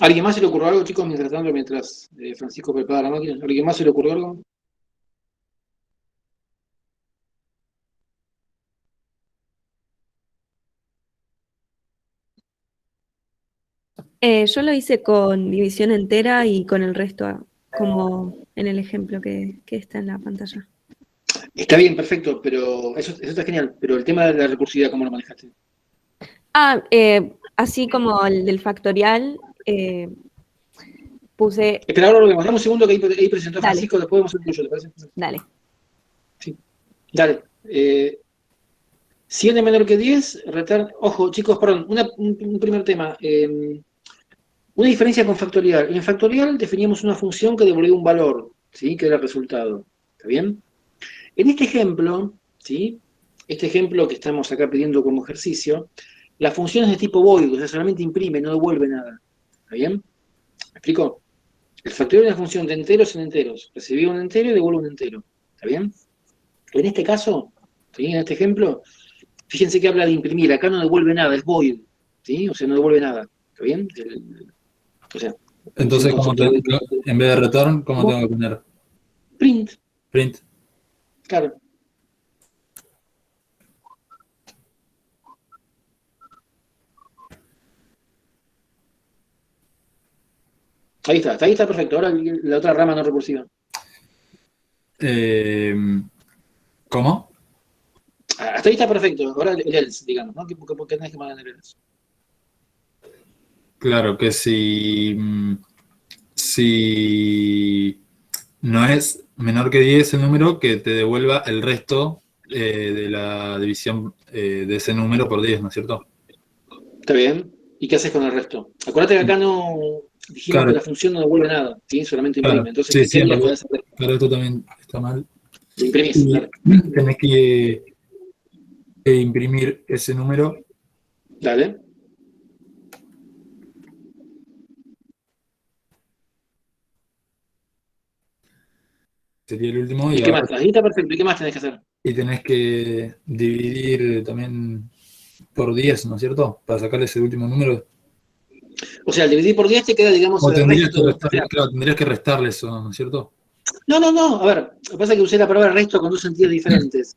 ¿Alguien más se le ocurrió algo, chicos, mientras tanto, mientras Francisco prepara la máquina? ¿Alguien más se le ocurrió algo? Yo lo hice con división entera y con el resto, como en el ejemplo que está en la pantalla. Está bien, perfecto, pero eso está genial. Pero el tema de la recursividad, ¿cómo lo manejaste? Así como el del factorial, puse... Espera, ahora lo vemos. Dame un segundo que ahí presentó Dale. Francisco, después vamos a hacer el tuyo, ¿te parece? Dale. Sí. Dale. Si n menor que 10, ojo, chicos, perdón, un primer tema. Una diferencia con factorial. En factorial definíamos una función que devolvía un valor, ¿sí? Que era el resultado. ¿Está bien? En este ejemplo, ¿sí? Este ejemplo que estamos acá pidiendo como ejercicio, la función es de tipo void, o sea, solamente imprime, no devuelve nada. ¿Está bien? ¿Me explico? El factorial es una función de enteros en enteros. Recibía un entero y devuelve un entero. ¿Está bien? En este caso, ¿sí? En este ejemplo, fíjense que habla de imprimir. Acá no devuelve nada, es void. ¿Sí? O sea, no devuelve nada. ¿Está bien? O sea, Entonces, en vez de return, ¿cómo tengo que poner? Print. Print. Claro. Ahí está perfecto. Ahora la otra rama no recursiva. ¿Cómo? Hasta ahí está perfecto. Ahora el else, digamos, ¿no? ¿Por qué tenés que mantener el else? Claro que si no es menor que 10 el número, que te devuelva el resto de la división de ese número por 10, ¿no es cierto? Está bien. ¿Y qué haces con el resto? Acuérdate que acá no dijimos Claro. que la función no devuelve nada, ¿sí? Solamente imprime. Claro. Entonces, Sí, ¿qué en harías con realidad, esa respuesta? claro, esto también está mal. Lo imprimís, Y dale. tenés que imprimir ese número. Dale. Sería el último. ¿Y qué más? Ahí está perfecto. ¿Y qué más tenés que hacer? Y tenés que dividir también por 10, ¿no es cierto? Para sacarle ese último número. O sea, al dividir por 10 te queda, digamos, O el tendrías que resto. restarle, claro, tendrías que restarle eso, ¿no es cierto? No. A ver, lo que pasa es que usé la palabra resto con dos sentidos diferentes.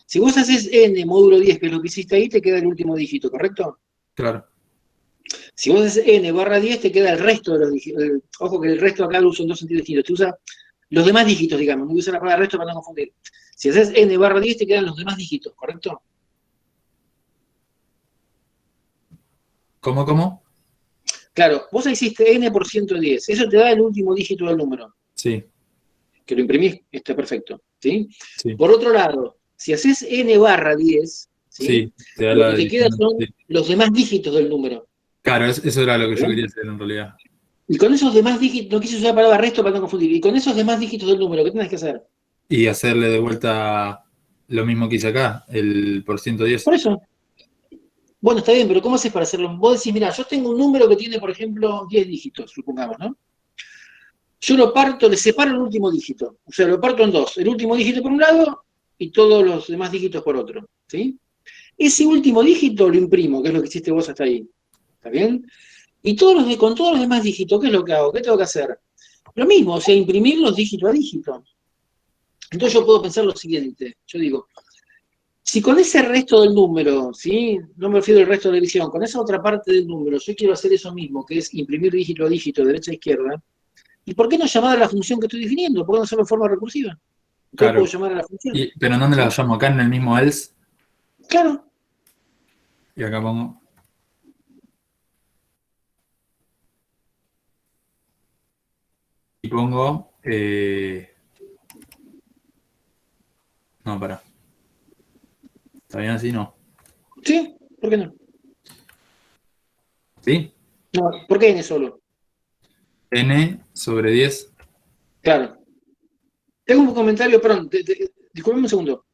Si vos haces n módulo 10, que es lo que hiciste ahí, te queda el último dígito, ¿correcto? Claro. Si vos haces n barra 10, te queda el resto de los dígitos. Ojo que el resto acá lo uso en dos sentidos distintos. Te usa los demás dígitos, digamos. No usa la palabra resto para no confundir. Si haces n barra 10, te quedan los demás dígitos, ¿correcto? ¿Cómo? Claro, vos hiciste n por 110. Eso te da el último dígito del número. Sí. Que lo imprimís, está perfecto. ¿Sí? Sí. Por otro lado, si haces n barra 10, ¿sí? Sí, te da Lo la que te queda división. son los demás dígitos del número. Claro, eso era lo que yo ¿Bien? quería hacer en realidad. Y con esos demás dígitos, no quise usar la palabra resto para no confundir, y con esos demás dígitos del número, ¿qué tenés que hacer? Y hacerle de vuelta lo mismo que hice acá, el por 110. Por eso. Bueno, está bien, pero ¿cómo haces para hacerlo? Vos decís, mira, yo tengo un número que tiene, por ejemplo, 10 dígitos, supongamos, ¿no? Yo lo parto, le separo el último dígito. O sea, lo parto en dos. El último dígito por un lado y todos los demás dígitos por otro. ¿Sí? Ese último dígito lo imprimo, que es lo que hiciste vos hasta ahí. ¿Está bien? Y con todos los demás dígitos, ¿qué es lo que hago? ¿Qué tengo que hacer? Lo mismo, o sea, imprimirlos dígito a dígito. Entonces yo puedo pensar lo siguiente. Yo digo, si con ese resto del número, ¿sí? No me refiero al resto de la división, con esa otra parte del número, yo quiero hacer eso mismo, que es imprimir dígito a dígito, de derecha a izquierda, ¿y por qué no llamar a la función que estoy definiendo? ¿Por qué no hacerlo de forma recursiva? Entonces Claro. puedo llamar a la función. Pero ¿en dónde la llamo? Acá en el mismo else. Claro. Y acá pongo. Y pongo. No, pará. ¿Está bien así? No. ¿Sí? ¿Por qué no? ¿Sí? No, ¿por qué n solo? N sobre 10. Claro. Tengo un comentario, perdón, disculpenme un segundo.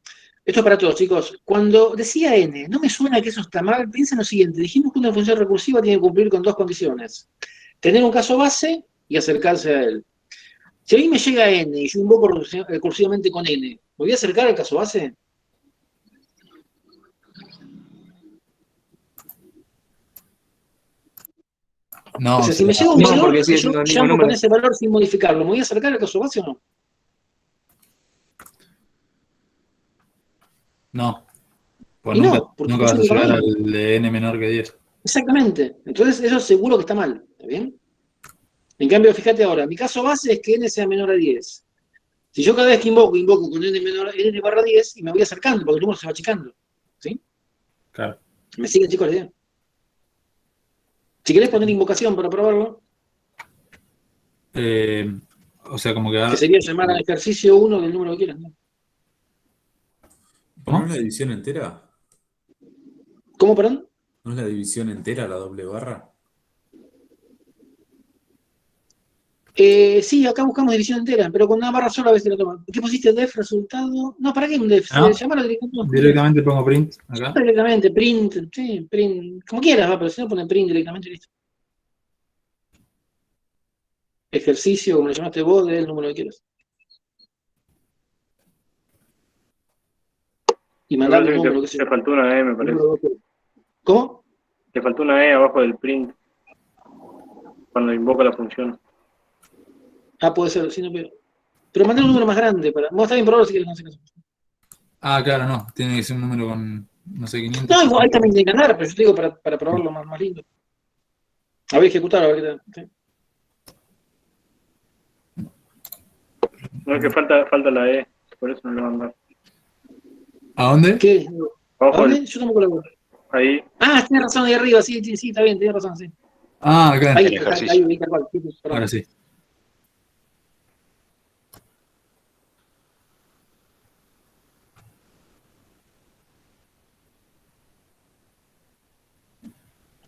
Esto es para todos, chicos. Cuando decía n, no me suena que eso está mal. Piensa en lo siguiente. Dijimos que una función recursiva tiene que cumplir con dos condiciones. Tener un caso base y acercarse a él. Si a mí me llega n y yo invoco recursivamente con n, ¿me voy a acercar al caso base? No, O sea, o si me sea, llega un No, valor, porque si sigue yo siendo el mismo llamo con número. ese valor sin modificarlo, ¿me voy a acercar al caso base o no? no. Pues Y nunca, no, porque nunca yo vas a sigo con lo llegar mismo. al de n menor que 10. Exactamente. Entonces, eso seguro que está mal. ¿Está bien? En cambio, fíjate ahora, mi caso base es que n sea menor a 10. Si yo cada vez que invoco con n barra 10 y me voy acercando, porque el número se va achicando. ¿Sí? Claro. ¿Me siguen, chicos, la idea? Si querés poner invocación para probarlo, O sea, como que que ahora. sería llamar al ejercicio 1 del número que quieras, ¿no? ¿Pero no ¿Cómo? es la división entera? ¿Cómo, perdón? ¿No es la división entera la doble barra? Sí, acá buscamos división entera, pero con una barra sola a veces la toma. ¿Qué pusiste? ¿Def resultado? No, ¿para qué un def? ¿No? Llamalo directamente. No, Directamente pongo print acá. directamente, print, sí, print, como quieras, va, pero si no pone print directamente, listo. Ejercicio, como lo llamaste vos, del número que quieras. Y Me mandarle parece un que número, qué sé te yo. faltó una E, me El parece. número que vos quieras. ¿Cómo? Te faltó una E abajo del print cuando invoca la función. Ah, puede ser, sí, no veo. Pero mandar un número más grande para. Vos está bien probarlo si quieres, no sé qué. Ah, claro, no. Tiene que ser un número con, no sé, 500. No, igual ahí también tiene que andar, pero yo te digo para probarlo más lindo. A ver, ejecutar, a ver qué tal. Sí. No, es que falta la E, por eso no lo van a dar. ¿A dónde? ¿Qué? ¿A Abajo dónde? del, Yo tampoco lo veo. ahí, Ah, tienes razón ahí arriba, sí, sí, sí, está bien, tienes razón, sí. Ah, acá. Ahí, El ahí, ejercicio. ahí, tal cual. Sí, sí, perdón. Ahora sí.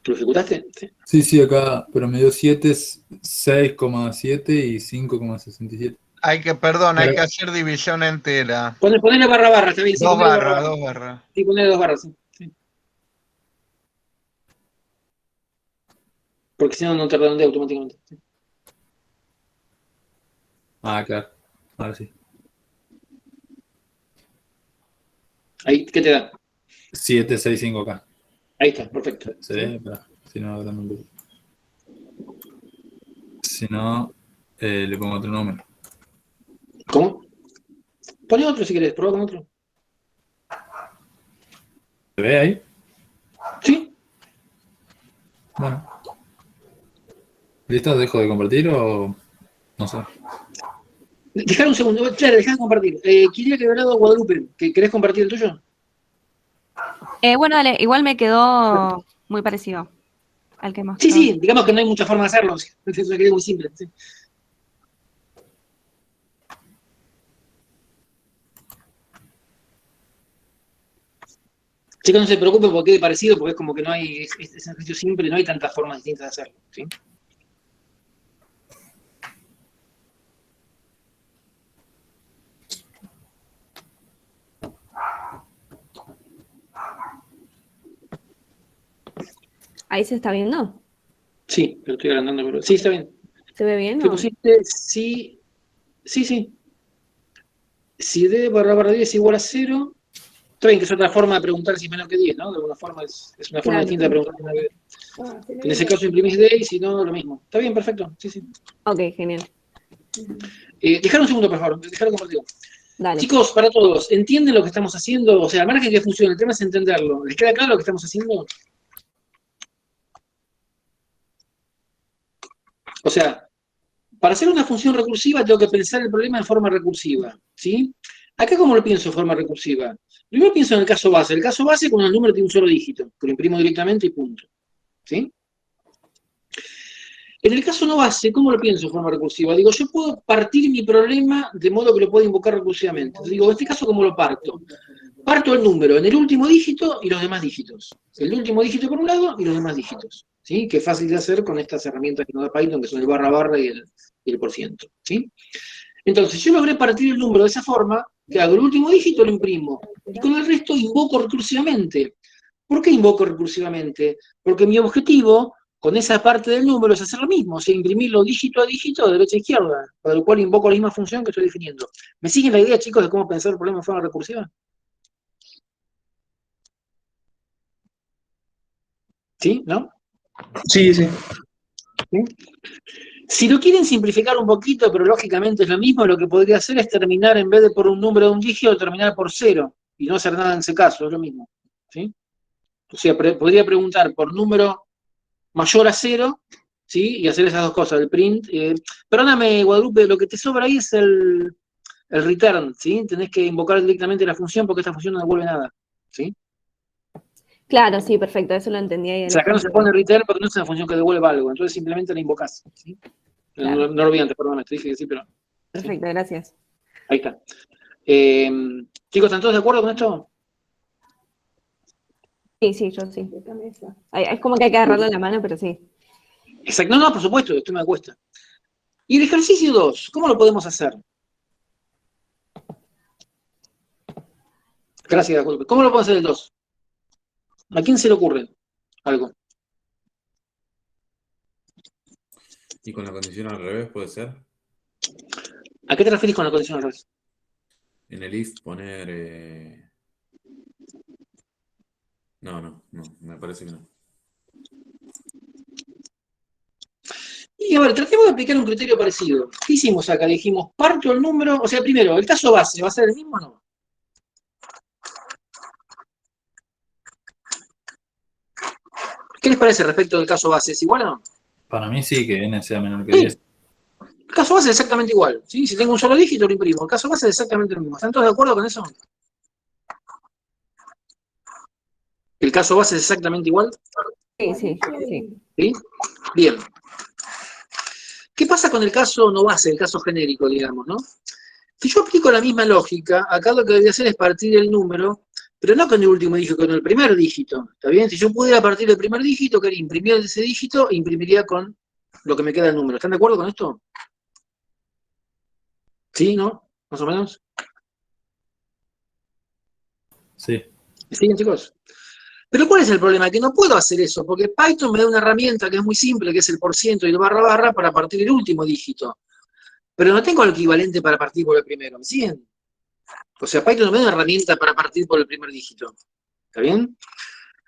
¿Lo ejecutaste? Sí. Sí, sí, acá, pero me dio 7, 6,7 y 5,67. Perdón, hay Pero, que hacer división entera. Ponele barra, está bien, sí, Dos ponele barra. barras, 2 barras. Sí, ponele 2 barras, sí. Sí. Porque si no, no te redondea automáticamente. Sí. claro. Ahora sí. Ahí, ¿qué te da? 7, 6, 5 acá. Ahí está, perfecto. ¿Se Sí. ve? Espera, si no, dame un poco. Si no, le pongo otro número. ¿Cómo? Poné otro si querés, probá con otro. ¿Se ve ahí? Sí. Bueno. ¿Listo? ¿Dejo de compartir o no sé? Dejar un segundo, claro, dejá de compartir. Quería que hablado Guadalupe, ¿querés compartir el tuyo? Bueno, dale, igual me quedó muy parecido al que mostró. Sí, sí, digamos que no hay mucha forma de hacerlo. Es una idea muy simple. Sí. Chicos, no se preocupen porque quede parecido, porque es como que no hay, es ejercicio simple, no hay tantas formas distintas de hacerlo. ¿Sí? Ahí se está viendo. Sí, pero estoy agrandando. Pero... Sí, está bien. ¿Se ve bien? ¿Qué ¿No? pusiste? Sí, sí, sí. Si D barra 10 es igual a 0, está bien que es otra forma de preguntar si es menos que 10, ¿no? De alguna forma es una forma Claro. distinta de preguntar si es menos que 10. En ese caso imprimís D y si no, lo mismo. Está bien, perfecto. Sí, sí. Ok, genial. Dejar un segundo, por favor. Dejar compartido. Dale. Chicos, para todos, ¿entienden lo que estamos haciendo? O sea, al margen que funcione, el tema es entenderlo. ¿Les queda claro lo que estamos haciendo? O sea, para hacer una función recursiva tengo que pensar el problema en forma recursiva, ¿sí? Acá, ¿cómo lo pienso en forma recursiva? Primero pienso en el caso base. El caso base cuando el número tiene un solo dígito, que lo imprimo directamente y punto. ¿Sí? En el caso no base, ¿cómo lo pienso en forma recursiva? Digo, yo puedo partir mi problema de modo que lo pueda invocar recursivamente. Entonces digo, en este caso, ¿cómo lo parto? Parto el número en el último dígito y los demás dígitos. El último dígito por un lado y los demás dígitos. ¿Sí? Que es fácil de hacer con estas herramientas que nos da Python, que son el barra y el por ciento. ¿Sí? Entonces, yo logré partir el número de esa forma, que hago el último dígito, lo imprimo. Y con el resto invoco recursivamente. ¿Por qué invoco recursivamente? Porque mi objetivo con esa parte del número es hacer lo mismo, o sea, imprimirlo dígito a dígito de derecha a izquierda, para lo cual invoco la misma función que estoy definiendo. ¿Me siguen la idea, chicos, de cómo pensar el problema de forma recursiva? ¿Sí? ¿No? Sí, sí. ¿Sí? Si lo quieren simplificar un poquito, pero lógicamente es lo mismo, lo que podría hacer es terminar, en vez de por un número de un dígito, terminar por 0, y no hacer nada en ese caso, es lo mismo. ¿Sí? O sea, podría preguntar por número mayor a 0, ¿sí? Y hacer esas dos cosas, el print. Perdóname, Guadalupe, lo que te sobra ahí es el return, ¿sí? Tenés que invocar directamente la función porque esta función no devuelve nada, ¿sí? Claro, sí, perfecto, eso lo entendí ahí O del sea, acá no se ejemplo. pone return porque no es una función que devuelva algo, entonces simplemente la invocás, ¿sí? Claro. No lo vi antes, perdón, te dije que sí, pero... Perfecto, gracias. Ahí está. Chicos, ¿están todos de acuerdo con esto? Sí, sí, yo sí. Es como que hay que agarrarlo en la mano, pero sí. Exacto, no, por supuesto, esto me cuesta. Y el ejercicio 2, ¿cómo lo podemos hacer? Gracias, Guadalupe. ¿Cómo lo podemos hacer el 2? ¿A quién se le ocurre algo? Y con la condición al revés puede ser. ¿A qué te refieres con la condición al revés? En el if poner... No, me parece que no. Y a ver, tratemos de aplicar un criterio parecido. ¿Qué hicimos acá? Dijimos, parto el número, o sea, primero, el caso base, ¿va a ser el mismo o no? ¿Qué les parece respecto del caso base? ¿Es igual o no? Para mí sí, que n sea menor que Sí, 10. el caso base es exactamente igual, ¿sí? Si tengo un solo dígito, lo imprimo. El caso base es exactamente lo mismo. ¿Están todos de acuerdo con eso? ¿El caso base es exactamente igual? Sí, sí, sí. ¿Sí? Bien. ¿Qué pasa con el caso no base, el caso genérico, digamos, ¿no? Si yo aplico la misma lógica, acá lo que debería hacer es partir el número, pero no con el último dígito, con el primer dígito. ¿Está bien? Si yo pudiera partir del primer dígito, que era imprimir ese dígito, imprimiría con lo que me queda el número. ¿Están de acuerdo con esto? ¿Sí? ¿No? ¿Más o menos? Sí. ¿Me siguen, chicos? Pero ¿cuál es el problema? Que no puedo hacer eso, porque Python me da una herramienta que es muy simple, que es el porciento y el barra barra para partir el último dígito. Pero no tengo el equivalente para partir por el primero. ¿Me siguen? O sea, Python no me da una herramienta para partir por el primer dígito. ¿Está bien?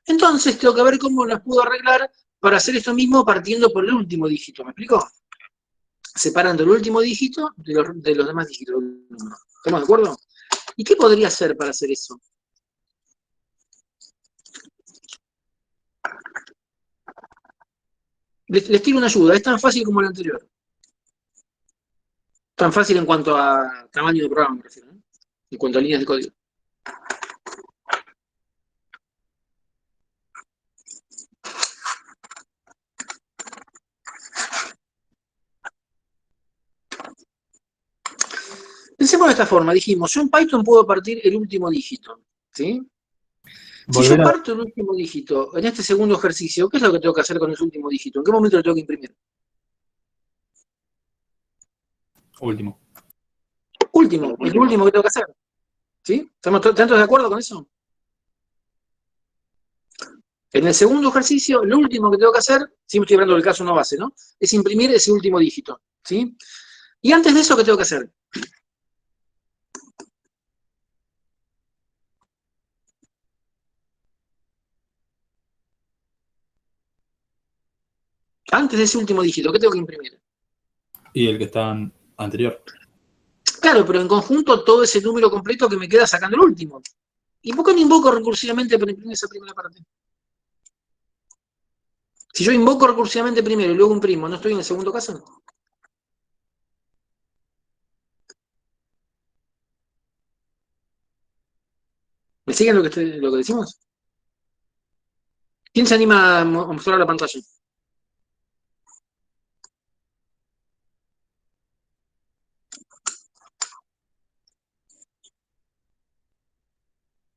Entonces tengo que ver cómo las puedo arreglar para hacer esto mismo partiendo por el último dígito. ¿Me explico? Separando el último dígito de los demás dígitos del número. ¿Estamos de acuerdo? ¿Y qué podría hacer para hacer eso? Les tiro una ayuda. Es tan fácil como el anterior. Tan fácil en cuanto a tamaño de programa, me refiero, ¿no? En cuanto a líneas de código. Pensemos de esta forma. Dijimos, yo en Python puedo partir el último dígito. ¿Sí? Si yo parto el último dígito en este segundo ejercicio, ¿qué es lo que tengo que hacer con el último dígito? ¿En qué momento lo tengo que imprimir? Último. Último, es lo último que tengo que hacer. ¿Sí? ¿Están todos de acuerdo con eso? En el segundo ejercicio, lo último que tengo que hacer, siempre estoy hablando del caso no base, ¿no? Es imprimir ese último dígito. ¿Sí? Y antes de eso, ¿qué tengo que hacer? Antes de ese último dígito, ¿qué tengo que imprimir? Y el que está anterior. Claro, pero en conjunto todo ese número completo que me queda sacando el último. ¿Y por qué no invoco recursivamente para imprimir esa primera parte? Si yo invoco recursivamente primero y luego imprimo, ¿no estoy en el segundo caso? ¿Me siguen lo que decimos? ¿Quién se anima a mostrar la pantalla?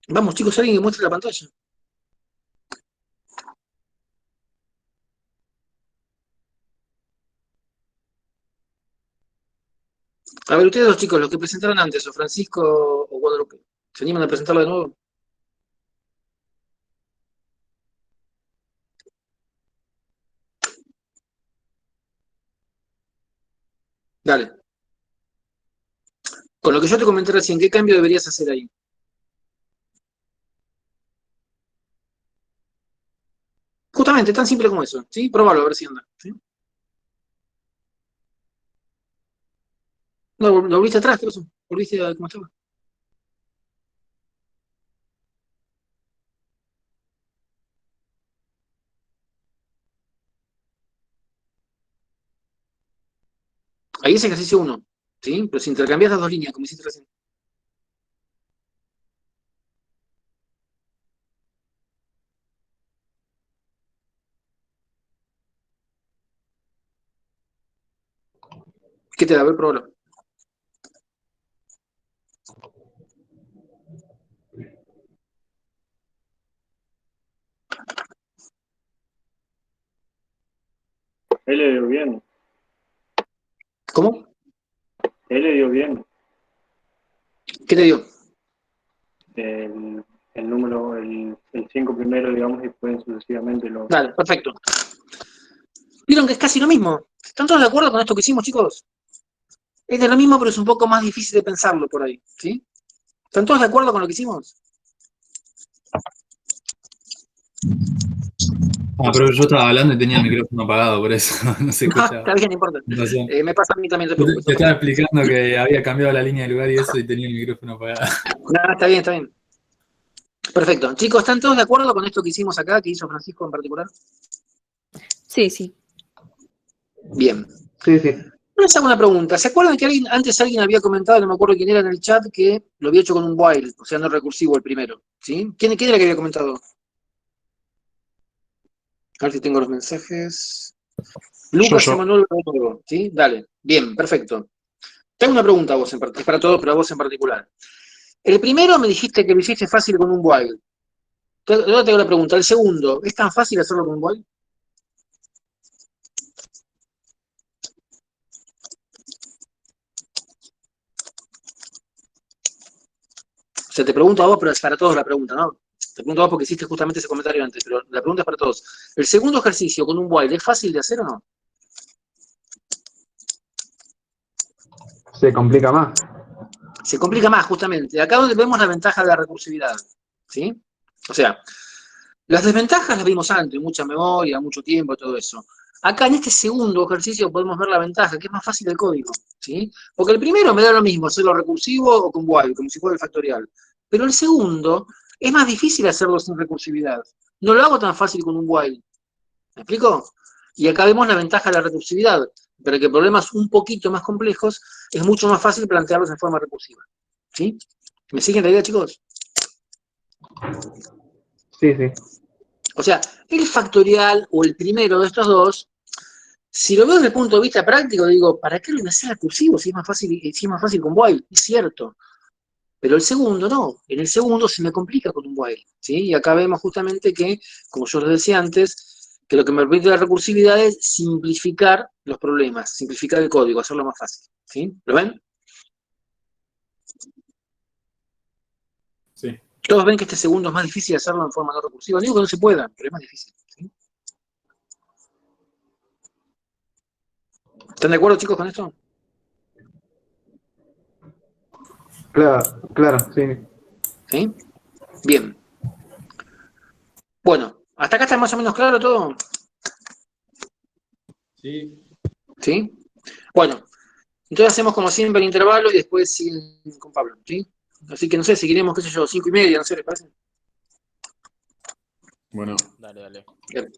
Vamos, chicos, alguien que muestre la pantalla. A ver, ustedes dos chicos, los que presentaron antes, o Francisco o Guadalupe, ¿se animan a presentarlo de nuevo? Dale. Con lo que yo te comenté recién, ¿qué cambio deberías hacer ahí? Justamente, tan simple como eso, ¿sí? Próbalo a ver si anda, ¿sí? No, lo volviste atrás, ¿qué pasó? ¿Volviste a cómo estaba? Ahí es ejercicio 1, ¿sí? Pero si intercambias las dos líneas, como hiciste recién. ¿Qué te da? A ver, pruébalo. Él le dio bien. ¿Cómo? Él le dio bien. ¿Qué te dio? El número, el 5 primero, digamos, y después sucesivamente los... Dale, perfecto. ¿Vieron que es casi lo mismo? ¿Están todos de acuerdo con esto que hicimos, chicos? Es de lo mismo, pero es un poco más difícil de pensarlo por ahí, ¿sí? ¿Están todos de acuerdo con lo que hicimos? Ah, pero yo estaba hablando y tenía el micrófono apagado, por eso no se No, escuchaba. está bien, no importa. Razón. Me pasa a mí también, no te Yo preocupes. te estaba explicando que había cambiado la línea de lugar y eso y tenía el micrófono apagado. No, está bien, está bien. Perfecto. Chicos, ¿están todos de acuerdo con esto que hicimos acá, que hizo Francisco en particular? Sí, sí. Bien. Sí, sí. Les hago una pregunta. ¿Se acuerdan que antes alguien había comentado, no me acuerdo quién era en el chat, que lo había hecho con un while, o sea, no recursivo el primero? ¿Sí? ¿Quién era que había comentado? A ver si tengo los mensajes. Lucas Emanuel Rodrigo, ¿sí? Dale. Bien, perfecto. Tengo una pregunta a vos, es para todos, pero a vos en particular. El primero me dijiste que lo hiciste fácil con un while. Ahora tengo la pregunta. El segundo, ¿es tan fácil hacerlo con un while? O sea, te pregunto a vos, pero es para todos la pregunta, ¿no? Te pregunto a vos porque hiciste justamente ese comentario antes, pero la pregunta es para todos. ¿El segundo ejercicio con un while es fácil de hacer o no? Se complica más. Se complica más, justamente. Acá donde vemos la ventaja de la recursividad, ¿sí? O sea, las desventajas las vimos antes, mucha memoria, mucho tiempo, todo eso. Acá en este segundo ejercicio podemos ver la ventaja, que es más fácil el código, ¿sí? Porque el primero me da lo mismo, hacerlo recursivo o con while, como si fuera el factorial. Pero el segundo es más difícil hacerlo sin recursividad. No lo hago tan fácil con un while. ¿Me explico? Y acá vemos la ventaja de la recursividad, pero que problemas un poquito más complejos es mucho más fácil plantearlos en forma recursiva. ¿Sí? ¿Me siguen la idea, chicos? Sí, sí. O sea, el factorial o el primero de estos dos, si lo veo desde el punto de vista práctico, digo, ¿para qué lo voy a hacer recursivo si es más fácil con while? Es cierto. Pero el segundo no. En el segundo se me complica con un while. ¿Sí? Y acá vemos justamente que, como yo les decía antes, que lo que me permite la recursividad es simplificar los problemas, simplificar el código, hacerlo más fácil. ¿Sí? ¿Lo ven? Sí. Todos ven que este segundo es más difícil hacerlo en forma no recursiva. No digo que no se pueda, pero es más difícil. ¿Sí? ¿Están de acuerdo, chicos, con esto? Claro, claro, sí. ¿Sí? Bien. Bueno, ¿hasta acá está más o menos claro todo? Sí. ¿Sí? Bueno, entonces hacemos como siempre el intervalo y después siguen con Pablo, ¿sí? Así que no sé, seguiremos, qué sé yo, 5:30, no sé, ¿les parece? Bueno. Dale, dale. Bien.